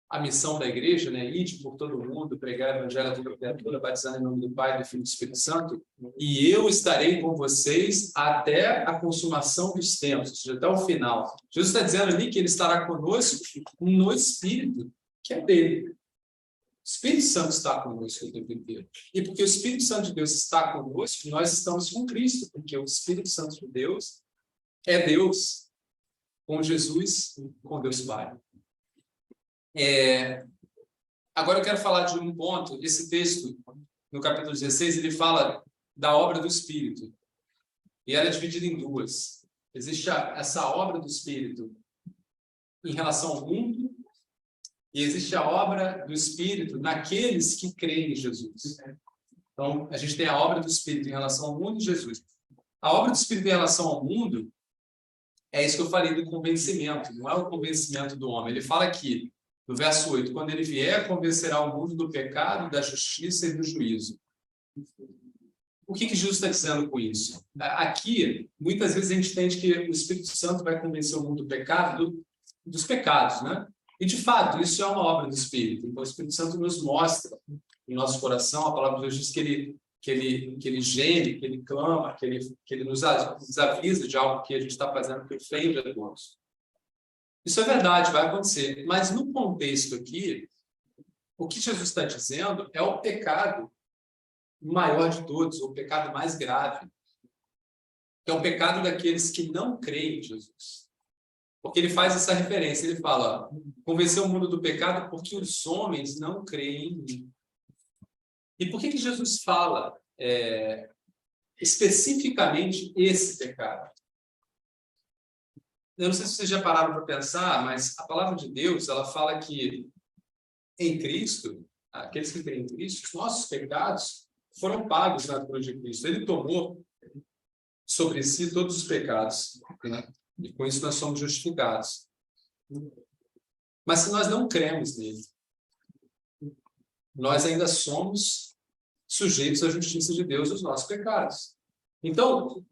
a missão da igreja, né, ide por todo mundo, pregar o evangelho a toda criatura, batizando em nome do Pai, do Filho e do Espírito Santo, e eu estarei com vocês até a consumação dos tempos, ou seja, até o final. Jesus está dizendo ali que ele estará conosco no Espírito, que é dele. O Espírito Santo está conosco o tempo inteiro. E porque o Espírito Santo de Deus está conosco, nós estamos com Cristo, porque o Espírito Santo de Deus é Deus com Jesus, com Deus Pai. Agora eu quero falar de um ponto. Esse texto, no capítulo 16, ele fala da obra do Espírito. E ela é dividida em duas. Existe essa obra do Espírito em relação ao mundo, e existe a obra do Espírito naqueles que creem em Jesus. Então, a gente tem a obra do Espírito em relação ao mundo e Jesus. A obra do Espírito em relação ao mundo é isso que eu falei do convencimento, não é o convencimento do homem. Ele fala aqui, no verso 8, quando ele vier, convencerá o mundo do pecado, da justiça e do juízo. O que Jesus está dizendo com isso? Aqui, muitas vezes a gente entende que o Espírito Santo vai convencer o mundo do pecado, dos pecados, né? E, de fato, isso é uma obra do Espírito. Então, o Espírito Santo nos mostra, em nosso coração, a palavra de Deus diz que ele geme, que ele clama, que ele nos avisa de algo que a gente está fazendo que ofende a Deus. Isso é verdade, vai acontecer. Mas no contexto aqui, o que Jesus está dizendo é o pecado maior de todos, o pecado mais grave. que é o pecado daqueles que não creem em Jesus. Porque ele faz essa referência, ele fala, ó, convencer o mundo do pecado porque os homens não creem em mim. E por que Jesus fala especificamente esse pecado? Eu não sei se vocês já pararam para pensar, mas a palavra de Deus, ela fala que em Cristo, aqueles que creem em Cristo, os nossos pecados foram pagos na cruz de Cristo. Ele tomou sobre si todos os pecados, né? E com isso nós somos justificados. Mas se nós não cremos nele, nós ainda somos sujeitos à justiça de Deus, os nossos pecados. Então,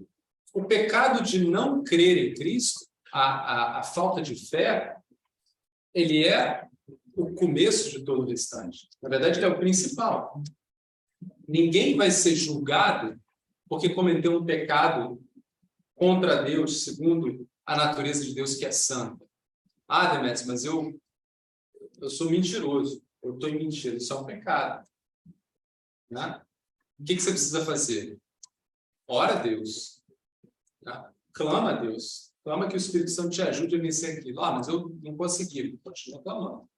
o pecado de não crer em Cristo, a falta de fé, ele é o começo de todo o restante. Na verdade, ele é o principal. Ninguém vai ser julgado porque cometeu um pecado contra Deus, segundo a natureza de Deus, que é santa. Demetrios, mas eu sou mentiroso. Eu estou em mentira. Isso é um pecado. Né? O que você precisa fazer? Ora a Deus. Né? Clama a Deus. Clama que o Espírito Santo te ajude a vencer aquilo. Mas eu não consegui. Continua clamando.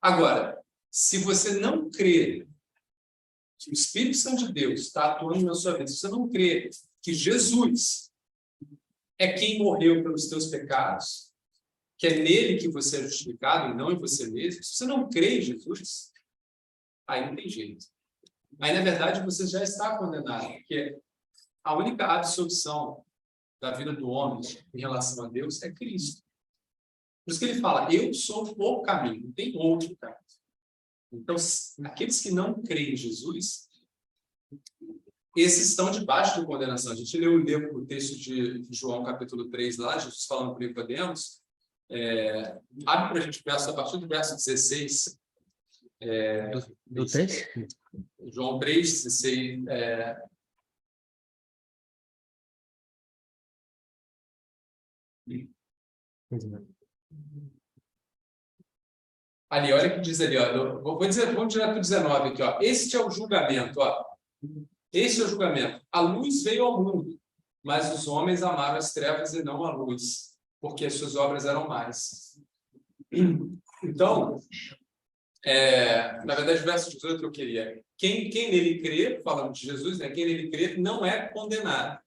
Agora, se você não crê que o Espírito Santo de Deus está atuando na sua vida, se você não crê que Jesus é quem morreu pelos teus pecados, que é nele que você é justificado e não em você mesmo, se você não crê em Jesus, aí não tem jeito. Aí, na verdade, você já está condenado, porque a única absolução da vida do homem em relação a Deus é Cristo. Por isso que ele fala, eu sou o caminho, não tem outro caminho. Então, aqueles que não creem em Jesus, esses estão debaixo de condenação. A gente leu o texto de João, capítulo 3, lá, Jesus falando para Nicodemos. Abre para a gente a partir do verso 16. Do texto? João 3, 16. Ali, olha o que diz ali, ó. Vamos direto para o 19 aqui, ó. Este é o julgamento, ó. Este é o julgamento. A luz veio ao mundo, mas os homens amaram as trevas e não a luz, porque as suas obras eram más. Então, na verdade, o verso 18 eu queria. Quem nele crê, falando de Jesus, né? Quem nele crê não é condenado.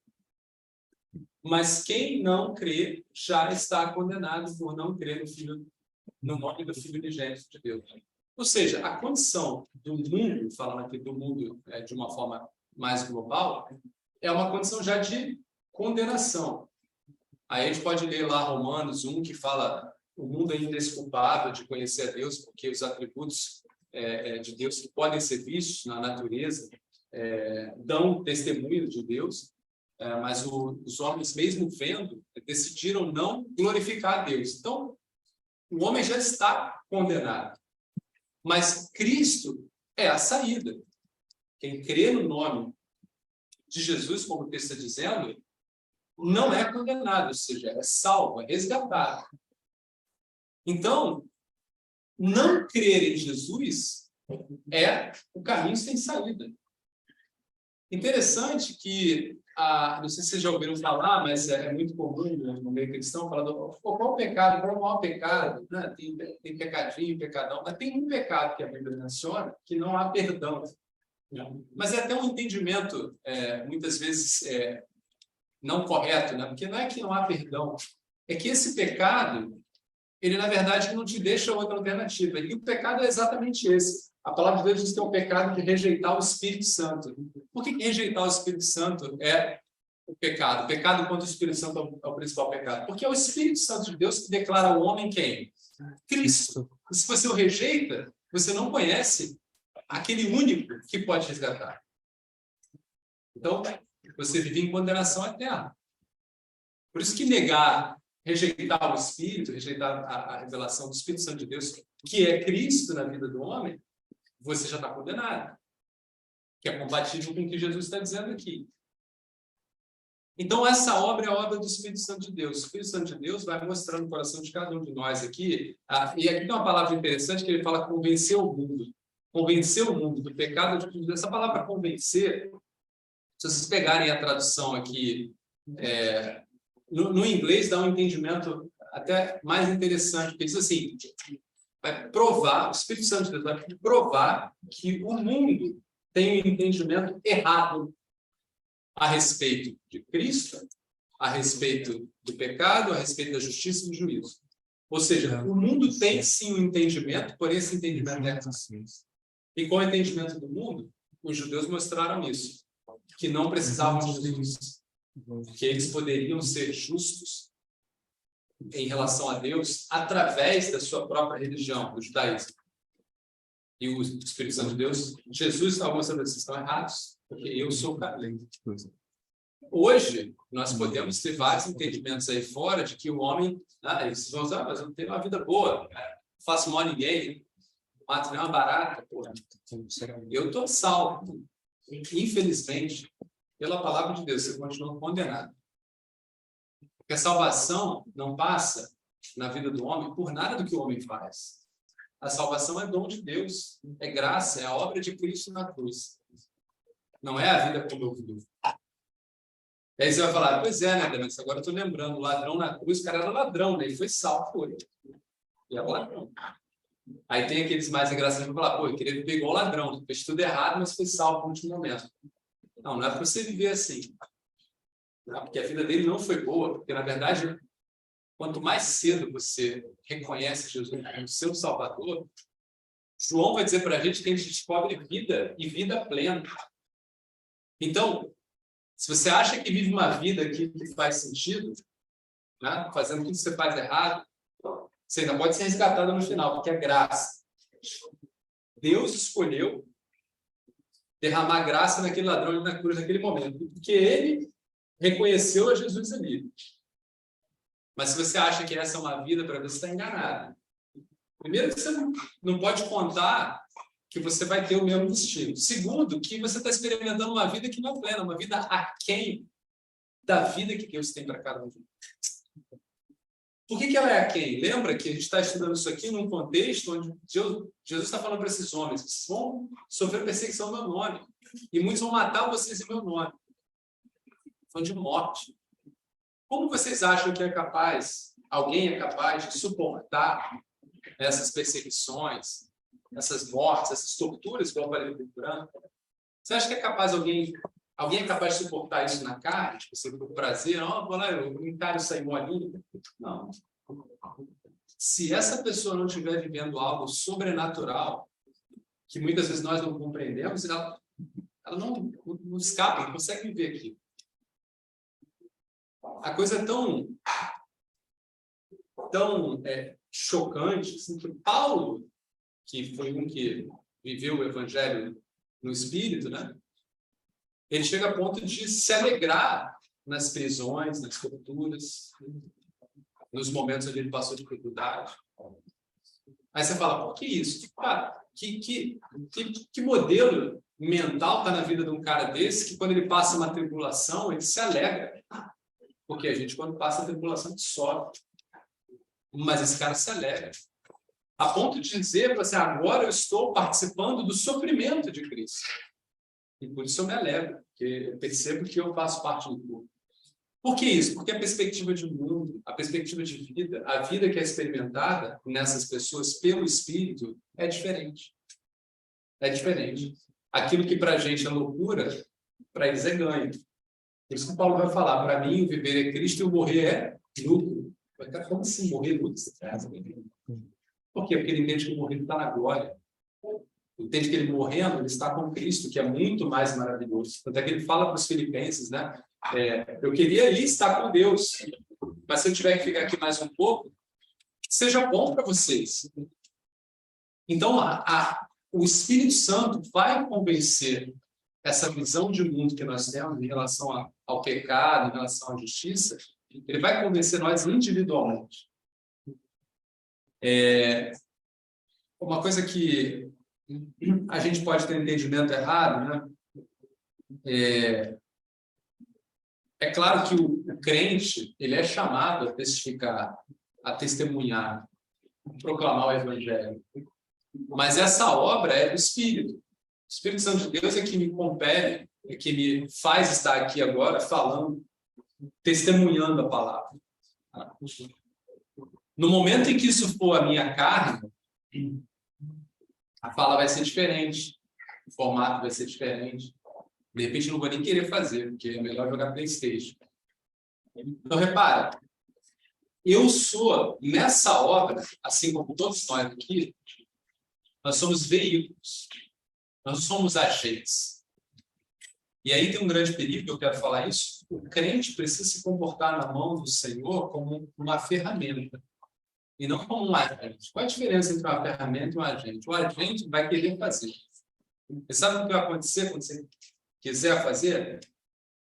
Mas quem não crê já está condenado por não crer no nome do Filho unigênito de Deus. Ou seja, a condição do mundo, falando aqui do mundo de uma forma mais global, é uma condição já de condenação. Aí a gente pode ler lá Romanos 1, que fala o mundo é indesculpável de conhecer a Deus, porque os atributos de Deus que podem ser vistos na natureza dão testemunho de Deus, mas os homens, mesmo vendo, decidiram não glorificar a Deus. Então, o homem já está condenado. Mas Cristo é a saída. Quem crê no nome de Jesus, como o texto está dizendo, não é condenado, ou seja, é salvo, é resgatado. Então, não crer em Jesus é o caminho sem saída. Interessante que, não sei se vocês já ouviram falar, mas é muito comum no meio cristão, falando qual o pecado, qual o maior pecado, né? Tem pecadinho, pecadão, mas tem um pecado que a Bíblia menciona que não há perdão. Mas é até um entendimento, muitas vezes, não correto, né? Porque não é que não há perdão, é que esse pecado, ele, na verdade, não te deixa outra alternativa. E o pecado é exatamente esse. A palavra de Deus diz que é um pecado de rejeitar o Espírito Santo. Por que rejeitar o Espírito Santo é o pecado? O pecado contra o Espírito Santo é o principal pecado. Porque é o Espírito Santo de Deus que declara ao homem quem? Cristo. E se você o rejeita, você não conhece aquele único que pode resgatar. Então, você vive em condenação eterna. Por isso que rejeitar o Espírito, rejeitar a revelação do Espírito Santo de Deus, que é Cristo na vida do homem, você já está condenado. Que é compatível com o que Jesus está dizendo aqui. Então, essa obra é a obra do Espírito Santo de Deus. O Espírito Santo de Deus vai mostrando no coração de cada um de nós aqui. E aqui tem uma palavra interessante que ele fala convencer o mundo. Convencer o mundo do pecado. Essa palavra convencer, se vocês pegarem a tradução aqui no inglês dá um entendimento até mais interessante, porque diz assim, vai provar, o Espírito Santo de Deus vai provar que o mundo tem um entendimento errado a respeito de Cristo, a respeito do pecado, a respeito da justiça e do juízo. Ou seja, o mundo tem sim um entendimento, porém esse entendimento é errado. E com o entendimento do mundo, os judeus mostraram isso, que não precisavam de Jesus, que eles poderiam ser justos em relação a Deus através da sua própria religião, do judaísmo. E o Espírito Santo de Deus, Jesus está mostrando que vocês estão errados, porque eu sou o caminho. Hoje, nós podemos ter vários entendimentos aí fora de que o homem, eles vão usar, mas eu tenho uma vida boa, não faço mal a ninguém, não mato nem uma barata, porra. Eu estou salvo. Infelizmente, pela palavra de Deus, você continua condenado. Porque a salvação não passa na vida do homem por nada do que o homem faz. A salvação é dom de Deus, é graça, é a obra de Cristo na cruz. Não é a vida como eu vivo. E aí você vai falar, pois é, né, Demetrio? Agora eu estou lembrando, o ladrão na cruz, o cara era ladrão, né? Ele foi salvo por ele. E era ladrão. Aí tem aqueles mais engraçados que vão falar, pô, eu queria viver igual ladrão, fez tudo errado, mas foi salvo no último momento. Não, não é para você viver assim. Não, porque a vida dele não foi boa, porque na verdade, quanto mais cedo você reconhece Jesus como seu Salvador, João vai dizer para a gente que a gente descobre vida e vida plena. Então, se você acha que vive uma vida que faz sentido, né, fazendo tudo que você faz errado, você ainda pode ser resgatado no final, porque é graça. Deus escolheu derramar graça naquele ladrão na cruz naquele momento, porque ele reconheceu a Jesus ali. Mas se você acha que essa é uma vida para você, está enganado. Primeiro, que você não pode contar que você vai ter o mesmo destino. Segundo, que você está experimentando uma vida que não é plena, uma vida aquém da vida que Deus tem para cada um de nós. Por que ela é aquém? Lembra que a gente está estudando isso aqui num contexto onde Jesus está falando para esses homens, vocês vão sofrer perseguição no meu nome, e muitos vão matar vocês em meu nome. Falando de morte. Como vocês acham que alguém é capaz de suportar essas perseguições, essas mortes, essas torturas que eu falei no branco? Você acha que é capaz alguém é capaz de suportar isso na carne? Tipo, você por prazer, vou lá, eu encaro isso aí molinho. Não. Se essa pessoa não estiver vivendo algo sobrenatural, que muitas vezes nós não compreendemos, ela não escapa, não consegue viver aqui. A coisa é tão chocante, assim, que Paulo, que foi um que viveu o evangelho no espírito, né? Ele chega a ponto de se alegrar nas prisões, nas torturas, nos momentos onde ele passou dificuldade. Aí você fala, por que isso? Que modelo mental está na vida de um cara desse que quando ele passa uma tribulação, ele se alegra? Porque a gente, quando passa a tribulação, sofre. Mas esse cara se alegra. A ponto de dizer para você, agora eu estou participando do sofrimento de Cristo. E por isso eu me alegro, porque eu percebo que eu faço parte do corpo. Por que isso? Porque a perspectiva de mundo, a perspectiva de vida, a vida que é experimentada nessas pessoas pelo Espírito é diferente. É diferente. Aquilo que para a gente é loucura, para eles é ganho. Por isso que Paulo vai falar, para mim o viver é Cristo e o morrer é lucro. Como assim morrer é lucro? Por quê? Porque ele entende que o morrer está na glória. Entende que ele morrendo, ele está com Cristo, que é muito mais maravilhoso. Tanto é que ele fala para os filipenses, né? Eu queria ali estar com Deus, mas se eu tiver que ficar aqui mais um pouco, seja bom para vocês. Então, o Espírito Santo vai convencer essa visão de mundo que nós temos em relação ao pecado, em relação à justiça, ele vai convencer nós individualmente. Uma coisa que a gente pode ter entendimento errado, né? É claro que o crente, ele é chamado a testificar, a testemunhar, a proclamar o evangelho. Mas essa obra é do Espírito. O Espírito Santo de Deus é que me compele, é que me faz estar aqui agora falando testemunhando a palavra. No momento em que isso for a minha carne, a fala vai ser diferente, o formato vai ser diferente. De repente, eu não vou nem querer fazer, porque é melhor jogar PlayStation. Então, repara, eu sou, nessa obra, assim como todos nós aqui, nós somos veículos, nós somos agentes. E aí tem um grande perigo, que eu quero falar isso, o crente precisa se comportar na mão do Senhor como uma ferramenta, e não como um agente. Qual a diferença entre uma ferramenta e um agente? O agente vai querer fazer. Você sabe o que vai acontecer quando você quiser fazer?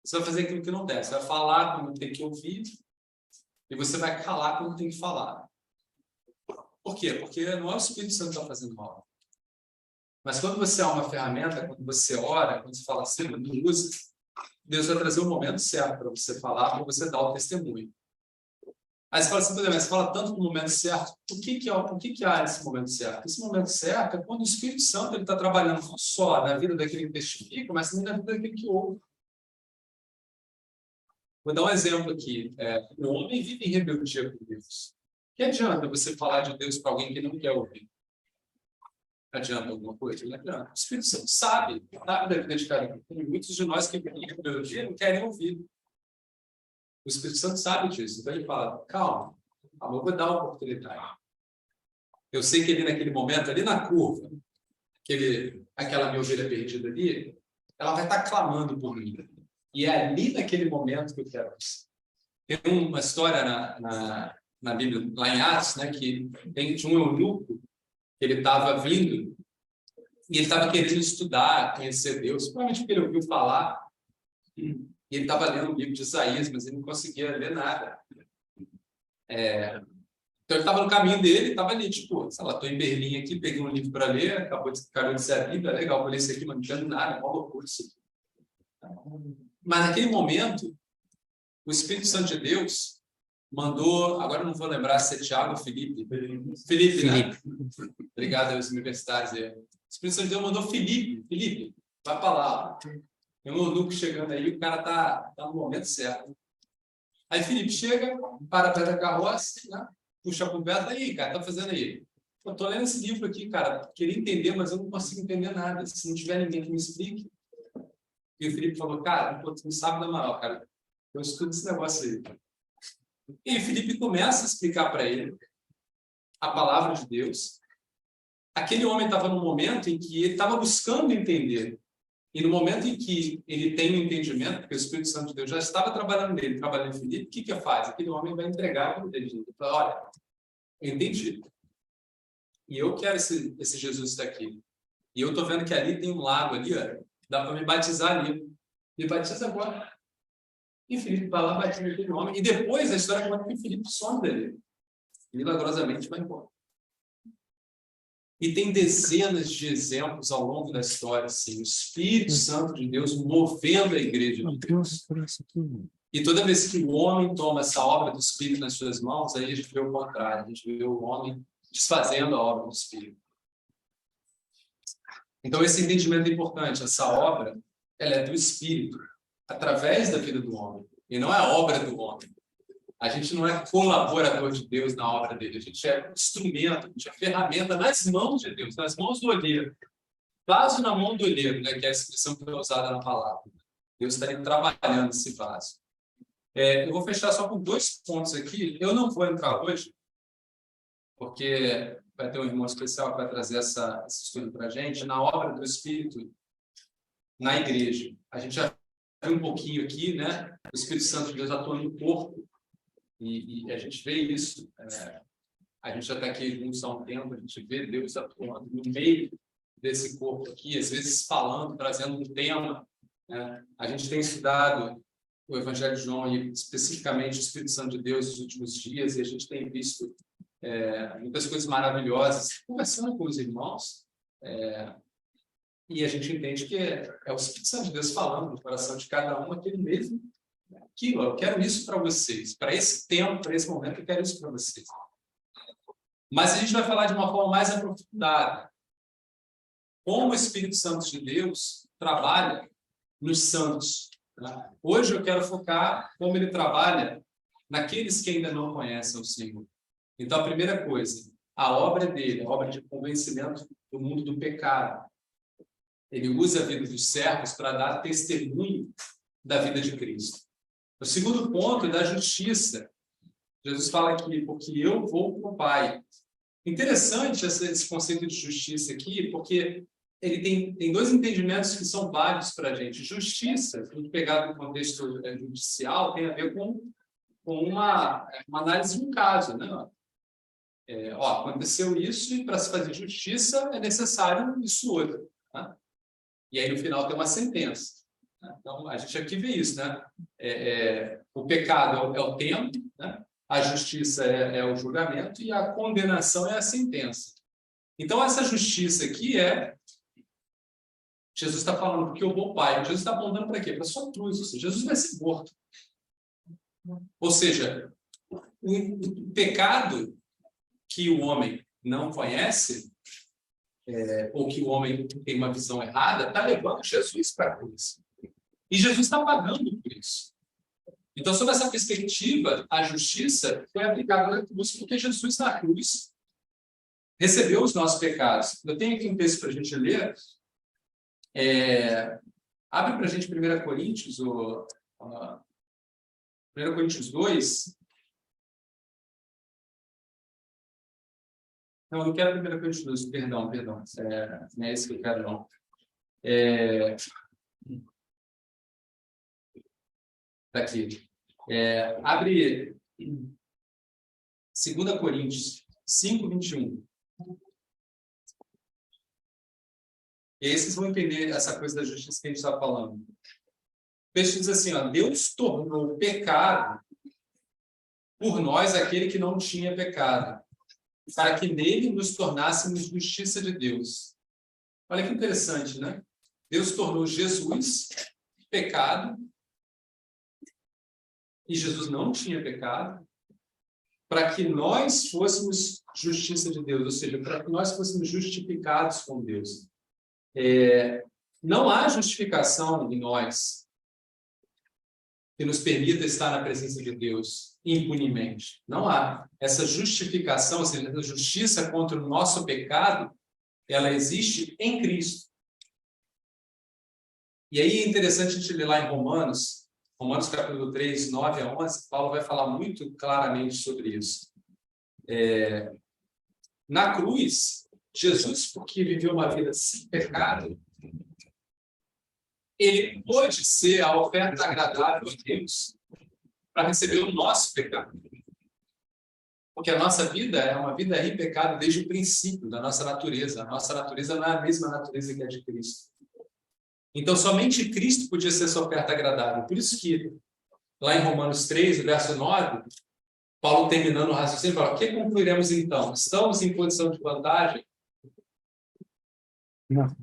Você vai fazer aquilo que não deve. Você vai falar quando tem que ouvir, e você vai calar quando tem que falar. Por quê? Porque não é o Espírito Santo que está fazendo mal. Mas quando você é uma ferramenta, quando você ora, quando você fala assim, quando usa, Deus vai trazer o momento certo para você falar, para você dar o testemunho. Aí você fala assim, você fala tanto no momento certo, o que há nesse momento certo? Esse momento certo é quando o Espírito Santo está trabalhando não só na vida daquele que testifica, mas também na vida daquele que ouve. Vou dar um exemplo aqui. O homem vive em rebeldia com Deus. Que adianta você falar de Deus para alguém que não quer ouvir? Adianta alguma coisa? Não adianta. O Espírito Santo sabe da vida de cada um. Tem muitos de nós que vivem em rebeldia não querem ouvir. O Espírito Santo sabe disso. Então ele fala, calma, eu vou dar uma oportunidade. Eu sei que ali naquele momento, ali na curva, aquela minha ovelha perdida ali, ela vai estar clamando por mim. E é ali naquele momento que eu quero isso. Tem uma história na Bíblia, lá em Atos, né, que tinha um eunuco, que ele estava vindo, e ele estava querendo estudar, conhecer Deus, provavelmente porque ele ouviu falar, e ele estava lendo o livro de Isaías, mas ele não conseguia ler nada. Então ele estava no caminho dele, estava ali, tipo, sei lá, estou em Berlim aqui, peguei um livro para ler, acabou de ser a Bíblia, legal, vou ler isso aqui, mas não entendo nada, é uma loucura isso aqui. Mas naquele momento, o Espírito Santo de Deus mandou, agora eu não vou lembrar se é Tiago ou Felipe. Felipe, né? Obrigado aos universitários aí. O Espírito Santo de Deus mandou Felipe, vai para lá. Tem um eunuco chegando aí, o cara tá no momento certo. Aí Felipe chega, para perto da carroça, né? Puxa a conversa, aí, cara, tá fazendo aí? Eu tô lendo esse livro aqui, cara, queria entender, mas eu não consigo entender nada. Se não tiver ninguém que me explique. E o Felipe falou, cara, tu não sabe da moral, cara. Eu estudo esse negócio aí. E o Felipe começa a explicar para ele a palavra de Deus. Aquele homem estava num momento em que ele estava buscando entender. E no momento em que ele tem um entendimento, porque o Espírito Santo de Deus já estava trabalhando nele, trabalhando em Felipe, o que faz? Aquele homem vai entregar para ele. Ele fala, olha, eu entendi. E eu quero esse Jesus estar aqui. E eu estou vendo que ali tem um lago ali, ó, dá para me batizar ali. Me batiza agora. E Felipe vai lá, batiza aquele homem. E depois a história conta que Felipe some dele. Milagrosamente vai embora. E tem dezenas de exemplos ao longo da história, assim, o Espírito Santo de Deus movendo a igreja de Deus. E toda vez que o homem toma essa obra do Espírito nas suas mãos, aí a gente vê o contrário, a gente vê o homem desfazendo a obra do Espírito. Então esse entendimento é importante, essa obra, ela é do Espírito, através da vida do homem, e não é a obra do homem. A gente não é colaborador de Deus na obra dele, a gente é instrumento, a gente é ferramenta nas mãos de Deus, nas mãos do olheiro. Vaso na mão do olheiro, né, que é a expressão que é usada na palavra. Deus está ali trabalhando esse vaso. Eu vou fechar só com 2 pontos aqui. Eu não vou entrar hoje, porque vai ter um irmão especial que vai trazer esse estudo para a gente, na obra do Espírito na igreja. A gente já viu um pouquinho aqui, né? O Espírito Santo de Deus atuando no corpo. E a gente vê isso, a gente já está aqui juntos há um tempo, a gente vê Deus atuando no meio desse corpo aqui, às vezes falando, trazendo um tema. Né? A gente tem estudado o Evangelho de João e especificamente o Espírito Santo de Deus nos últimos dias, e a gente tem visto muitas coisas maravilhosas, conversando com os irmãos, e a gente entende que é o Espírito Santo de Deus falando no coração de cada um aquele mesmo. Aquilo, eu quero isso para vocês, para esse tempo, para esse momento, eu quero isso para vocês. Mas a gente vai falar de uma forma mais aprofundada. Como o Espírito Santo de Deus trabalha nos santos, Tá? Hoje eu quero focar como ele trabalha naqueles que ainda não conhecem o Senhor. Então, a primeira coisa, a obra dele, a obra de convencimento do mundo do pecado. Ele usa a vida dos servos para dar testemunho da vida de Cristo. O segundo ponto é da justiça. Jesus fala aqui, porque eu vou para o Pai. Interessante esse conceito de justiça aqui, porque ele tem dois entendimentos que são válidos para a gente. Justiça, tudo pegado no contexto judicial, tem a ver com uma análise de um caso, né? Aconteceu isso e para se fazer justiça é necessário isso outro. Né? E aí no final tem uma sentença. Né? Então a gente aqui vê isso, né? O pecado é o tempo, né? A justiça é o julgamento e a condenação é a sentença. Então essa justiça aqui Jesus está falando porque eu vou ao Pai. Jesus está apontando para quê? Para a sua cruz. Ou seja, Jesus vai ser morto. Ou seja, o pecado que o homem não conhece, ou que o homem tem uma visão errada, está levando Jesus para a cruz. E Jesus está pagando por isso. Então, sob essa perspectiva, a justiça foi aplicada na cruz, porque Jesus na cruz recebeu os nossos pecados. Eu tenho aqui um texto para a gente ler. Abre para a gente 1 Coríntios, 1 Coríntios 2. Não, eu não quero 1 Coríntios 2, perdão. Não é esse que eu quero, não. Está aqui. Abre 2 Coríntios 5, 21. E aí vocês vão entender essa coisa da justiça que a gente está falando. O texto diz assim, Deus tornou pecado por nós aquele que não tinha pecado, para que nele nos tornássemos justiça de Deus. Olha que interessante, né? Deus tornou Jesus pecado, e Jesus não tinha pecado, para que nós fôssemos justiça de Deus, ou seja, para que nós fôssemos justificados com Deus. Não há justificação em nós que nos permita estar na presença de Deus impunemente. Não há. Essa justificação, ou seja, a justiça contra o nosso pecado, ela existe em Cristo. E aí é interessante a gente ler lá em Romanos capítulo 3, 9 a 11, Paulo vai falar muito claramente sobre isso. Na cruz, Jesus, porque viveu uma vida sem pecado, ele pôde ser a oferta agradável a Deus para receber o nosso pecado. Porque a nossa vida é uma vida em pecado desde o princípio da nossa natureza. A nossa natureza não é a mesma natureza que a de Cristo. Então, somente Cristo podia ser essa oferta agradável. Por isso que, lá em Romanos 3, verso 9, Paulo, terminando o raciocínio, fala, o que concluiremos então? Estamos em posição de vantagem? Não.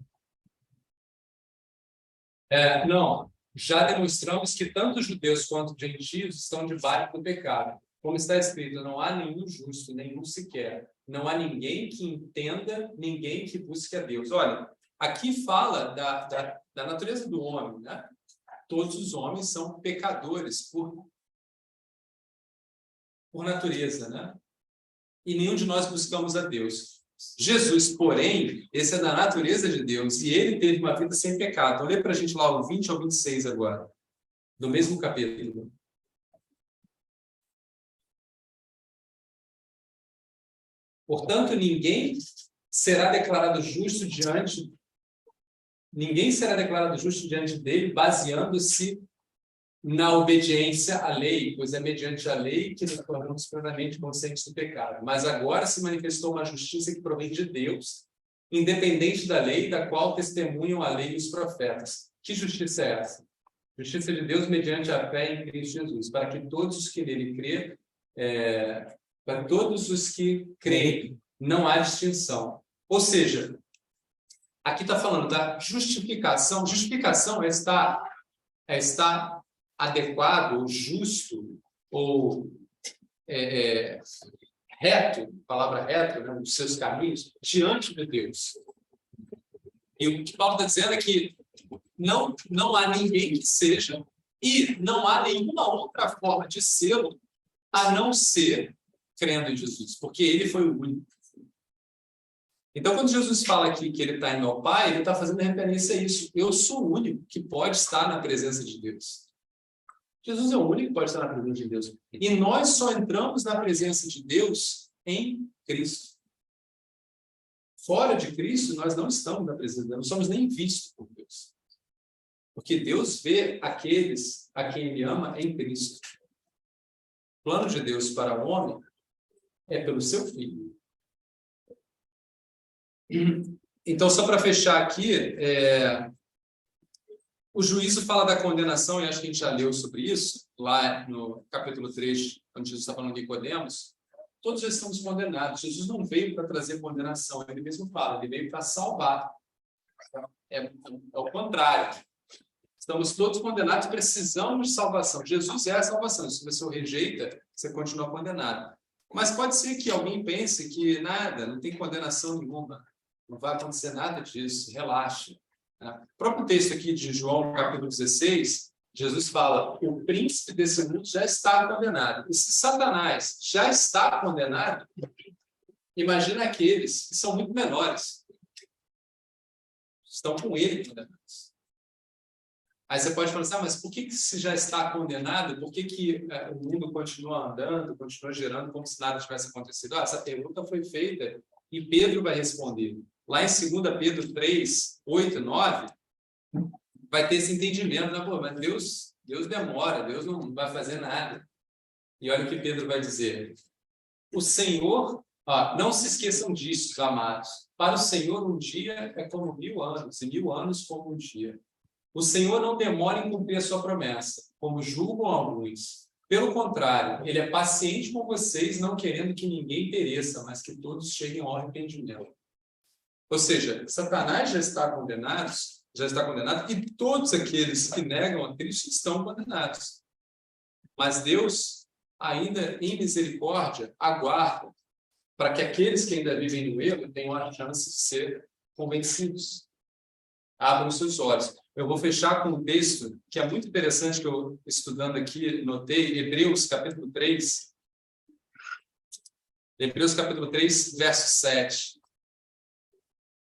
Não. Já demonstramos que tanto judeus quanto gentios estão debaixo do pecado. Como está escrito, não há nenhum justo, nenhum sequer. Não há ninguém que entenda, ninguém que busque a Deus. Olha, aqui fala da natureza do homem, né? Todos os homens são pecadores por natureza, né? E nenhum de nós buscamos a Deus. Jesus, porém, esse é da natureza de Deus, e ele teve uma vida sem pecado. Então, lê para a gente lá o 20 ao 26 agora, do mesmo capítulo. Portanto, ninguém será declarado justo diante dele, baseando-se na obediência à lei, pois é mediante a lei que nos tornamos plenamente conscientes do pecado. Mas agora se manifestou uma justiça que provém de Deus, independente da lei, da qual testemunham a lei e os profetas. Que justiça é essa? Justiça de Deus mediante a fé em Cristo Jesus, para que todos os que nele crê, para todos os que creem, não há distinção. Ou seja, aqui está falando da justificação. Justificação é estar adequado, ou justo, ou reto, palavra reto, né, nos seus caminhos, diante de Deus. E o que Paulo está dizendo é que não há ninguém que seja E não há nenhuma outra forma de sê-lo a não ser crendo em Jesus, porque ele foi o único. Então, quando Jesus fala aqui que ele está indo ao Pai, ele está fazendo referência a isso. Eu sou o único que pode estar na presença de Deus. Jesus é o único que pode estar na presença de Deus. E nós só entramos na presença de Deus em Cristo. Fora de Cristo, nós não estamos na presença de Deus, não somos nem vistos por Deus. Porque Deus vê aqueles a quem Ele ama em Cristo. O plano de Deus para o homem é pelo seu Filho. Então, só para fechar aqui, o juízo fala da condenação, e acho que a gente já leu sobre isso, lá no capítulo 3, quando Jesus está falando de Nicodemos. Todos já estamos condenados. Jesus não veio para trazer condenação, ele mesmo fala, ele veio para salvar. É o contrário. Estamos todos condenados, precisamos de salvação. Jesus é a salvação. Se você o rejeita, você continua condenado. Mas pode ser que alguém pense que nada, não tem condenação nenhuma. Não vai acontecer nada disso, relaxe. O próprio texto aqui de João, capítulo 16, Jesus fala que o príncipe desse mundo já está condenado. E se Satanás já está condenado, imagina aqueles que são muito menores. Estão com ele condenados. Aí você pode falar assim, mas por que se já está condenado, por que o mundo continua andando, continua girando como se nada tivesse acontecido? Essa pergunta foi feita e Pedro vai responder. Lá em 2 Pedro 3, 8, 9, vai ter esse entendimento, né? Pô, mas Deus demora, Deus não vai fazer nada. E olha o que Pedro vai dizer. O Senhor, não se esqueçam disso, amados. Para o Senhor, um dia é como 1000 anos, e 1000 anos como um dia. O Senhor não demora em cumprir a sua promessa, como julgam alguns. Pelo contrário, ele é paciente com vocês, não querendo que ninguém pereça, mas que todos cheguem ao arrependimento. Ou seja, Satanás já está condenado, e todos aqueles que negam a Cristo estão condenados. Mas Deus, ainda em misericórdia, aguarda para que aqueles que ainda vivem no erro tenham a chance de ser convencidos. Abram seus olhos. Eu vou fechar com um texto que é muito interessante, que eu, estudando aqui, notei, Hebreus, capítulo 3. Hebreus, capítulo 3, verso 7.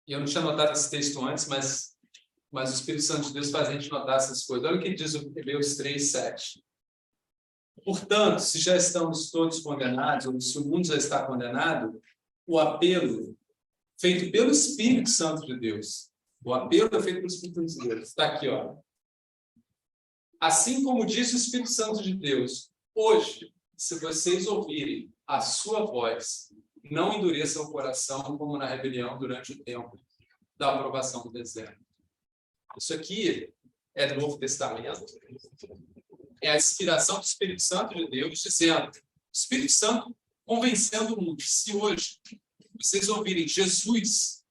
E eu não tinha notado esse texto antes, mas o Espírito Santo de Deus faz a gente notar essas coisas. Olha o que diz o Hebreus 3, 7. Portanto, se já estamos todos condenados, ou se o mundo já está condenado, o apelo feito pelo Espírito Santo de Deus, o apelo é feito pelo Espírito Santo de Deus, está aqui, ó. Assim como disse o Espírito Santo de Deus, hoje, se vocês ouvirem a sua voz, não endureçam o coração como na rebelião durante o tempo da aprovação do deserto. Isso aqui é do Novo Testamento. É a inspiração do Espírito Santo de Deus dizendo, Espírito Santo convencendo o mundo. Se hoje vocês ouvirem Jesus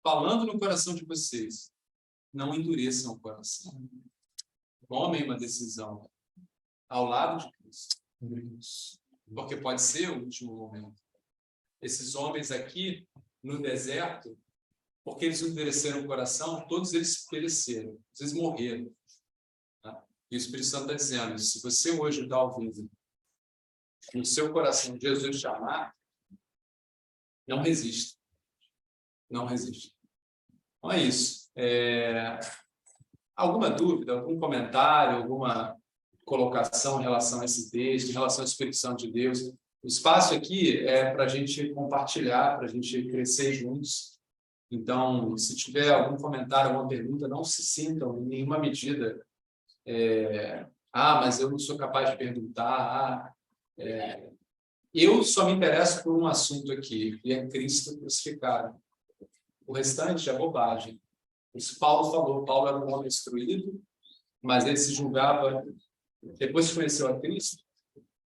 falando no coração de vocês, não endureçam o coração. Tomem uma decisão ao lado de Cristo. Porque pode ser o último momento. Esses homens aqui no deserto, porque eles endureceram o coração, todos eles pereceram, eles morreram. Tá? E o Espírito Santo está dizendo, se você hoje está ouvindo no seu coração Jesus chamar, não resista. Não resiste. Então é isso. Alguma dúvida, algum comentário, alguma colocação em relação a esse texto, em relação ao Espírito Santo de Deus? O espaço aqui é para a gente compartilhar, para a gente crescer juntos. Então, se tiver algum comentário, alguma pergunta, não se sintam em nenhuma medida. Mas eu não sou capaz de perguntar. Eu só me interesso por um assunto aqui, que é Cristo crucificado. O restante é bobagem. Isso Paulo falou. Paulo era um homem instruído, mas ele se julgava, depois que conheceu a Cristo,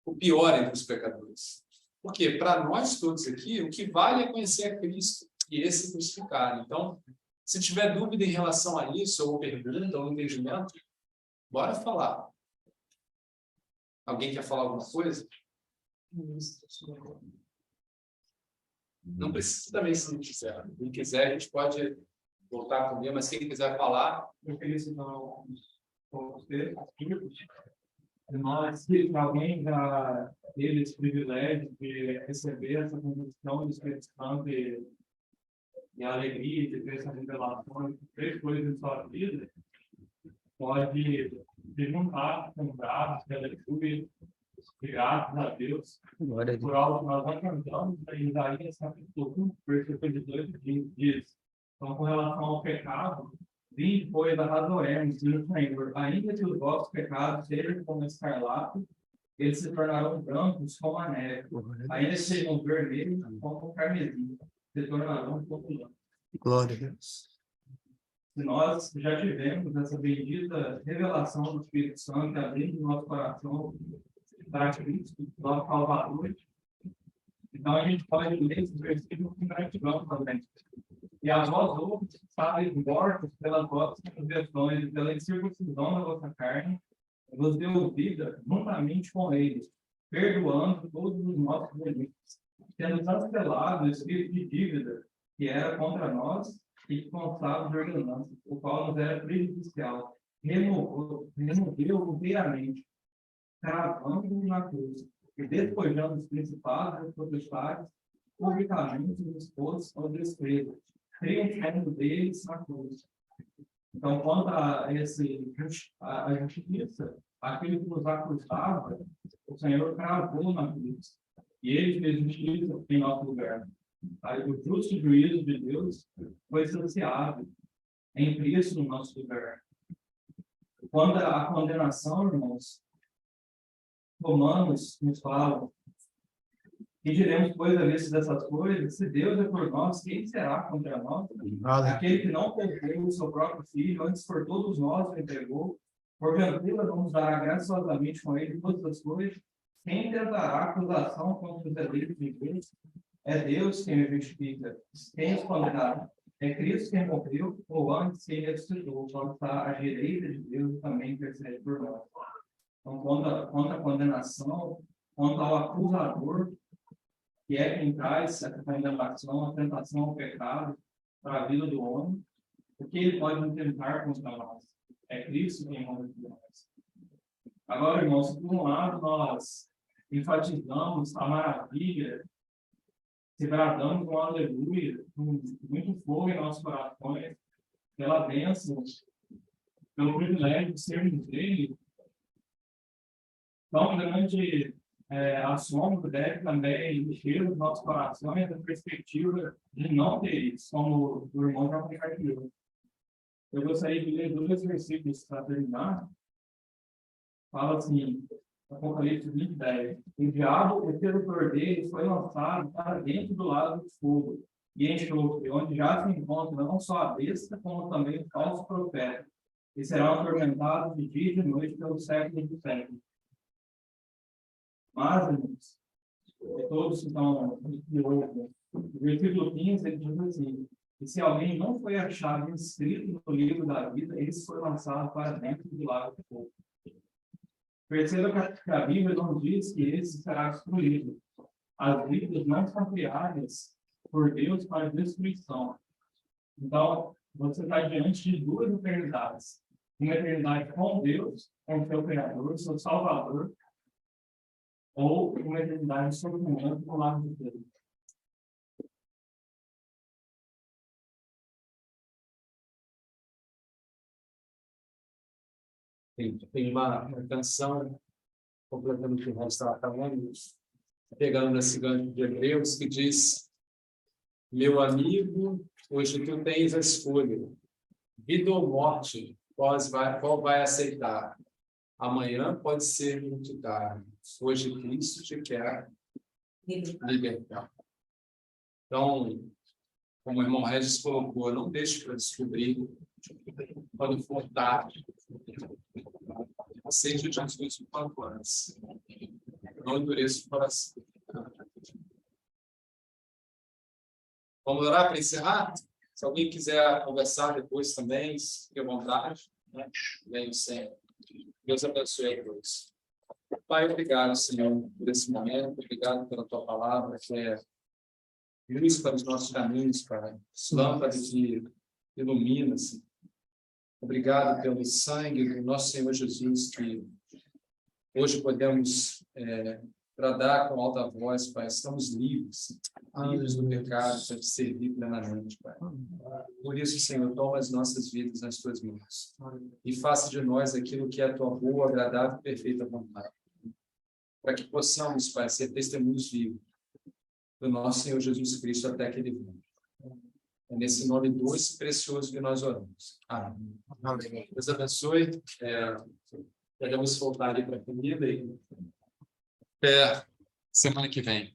o pior entre os pecadores. Porque para nós todos aqui, o que vale é conhecer a Cristo e esse crucificado. Então, se tiver dúvida em relação a isso, ou pergunta, ou entendimento, bora falar. Alguém quer falar alguma coisa? Não precisa também, se não quiser. Quem quiser, a gente pode voltar a comer, mas quem quiser falar... Eu queria citar você, nós, se alguém já teve esse privilégio de receber essa condição de Espírito Santo e a alegria de ter essa revelação de três coisas em sua vida, pode se juntar com braços, aleluia, graças a Deus, Glória a Deus. por algo que nós já cantamos em Isaías capítulo 1, versículo 18, que diz, então, com relação ao pecado, vinde, pois, arrazoemos, diz o Senhor, ainda que os vossos pecados sejam como escarlate, eles se tornarão brancos como a neve, ainda que sejam vermelhos como o carmesim, se tornarão como lã. Glória a Deus. Se nós já tivemos essa bendita revelação do Espírito Santo, abrindo nosso coração para Cristo, nosso Salvador, então a gente pode ler esse versículo com gratidão também. E a vós outros, estáveis mortos pelas vossas transgressões e pela incircuncisão da vossa carne, vos deu vida juntamente com eles, perdoando todos os nossos delitos, tendo cancelado o espírito de dívida que era contra nós e que constava de ordenança, o qual nos era prejudicial, removeu inteiramente, cravando-o na cruz, e despojando os principados e os potestades, publicamente expostos ao desprezo, triunfando deles na cruz. Então, quanto a a justiça, aquele que nos acusava, o Senhor cravou na cruz. E ele fez justiça em nosso lugar. Aí, o justo juízo de Deus foi saciado em Cristo no nosso lugar. Quanto à condenação, irmãos, Romanos nos fala: e diremos, pois, a vista dessas coisas, se Deus é por nós, quem será contra nós? Aquele que não poupou o seu próprio filho, antes por todos nós o entregou, porventura não nos dará graciosamente com ele todas as coisas? Quem tentará acusação contra os eleitos de Deus? É Deus quem me justifica. Quem os condenará? É Cristo quem morreu, ou antes quem ressuscitou, quando está à direita de Deus, também intercede por nós. Então, quanto à condenação, quanto ao acusador, que é quem traz essa condenação, a tentação ao pecado para a vida do homem, o que ele pode nos tentar contra nós? É Cristo quem morre por nós. Agora, irmãos, por um lado, nós enfatizamos a maravilha, se bradamos um aleluia, com muito fogo em nossos corações, pela bênção, pelo privilégio de sermos dele, tão grande assombro deve também encher os nossos corações a perspectiva de não ter isso, como o irmão já compartilhou. Eu gostaria de ler 2 versículos para terminar. Fala assim, Apocalipse 20:10. O diabo, o sedutor dele, foi lançado para dentro do lago do fogo e enxofre, onde já se encontra não só a besta, como também o falso profeta, e serão atormentados de dia e de noite pelos séculos dos séculos. Mas, irmãos, todos que estão no versículo 15, ele diz assim: e se alguém não foi achado inscrito no livro da vida, esse foi lançado para dentro do lago de fogo. Perceba que a Bíblia não diz que esse será destruído. As vidas não são criadas por Deus para destruição. Então, você está diante de 2 eternidades. Uma eternidade com Deus, com seu Criador, seu Salvador, ou uma eternidade de sofrimento do lado de Deus. Tem uma canção, completando o que o Renan estava falando, pegando nesse gancho de Hebreus, que diz: meu amigo, hoje tu tens a escolha, vida ou morte, qual vai aceitar? Amanhã pode ser muito tarde. Hoje Cristo te quer libertar. Então, como o irmão Regis colocou, não deixe para descobrir quando for tarde. Aceite Jesus o quanto antes. Não endureça o coração. Vamos orar para encerrar? Se alguém quiser conversar depois também, fique à vontade. Venho sempre. Deus abençoe a todos. Pai, obrigado, Senhor, por esse momento. Obrigado pela tua palavra, que é luz para os nossos caminhos, Pai. Lâmpada que ilumina, Senhor. Obrigado pelo sangue do nosso Senhor Jesus, que hoje podemos bradar com alta voz, Pai. Estamos livres do pecado, para te servir plenamente, Pai. Por isso, Senhor, toma as nossas vidas nas tuas mãos e faça de nós aquilo que é a tua boa, agradável e perfeita vontade. Para que possamos, Pai, ser testemunhos vivos do nosso Senhor Jesus Cristo até que Ele venha. É nesse nome doce e precioso que nós oramos. Amém. Deus abençoe. Podemos voltar ali para a comida e até semana que vem.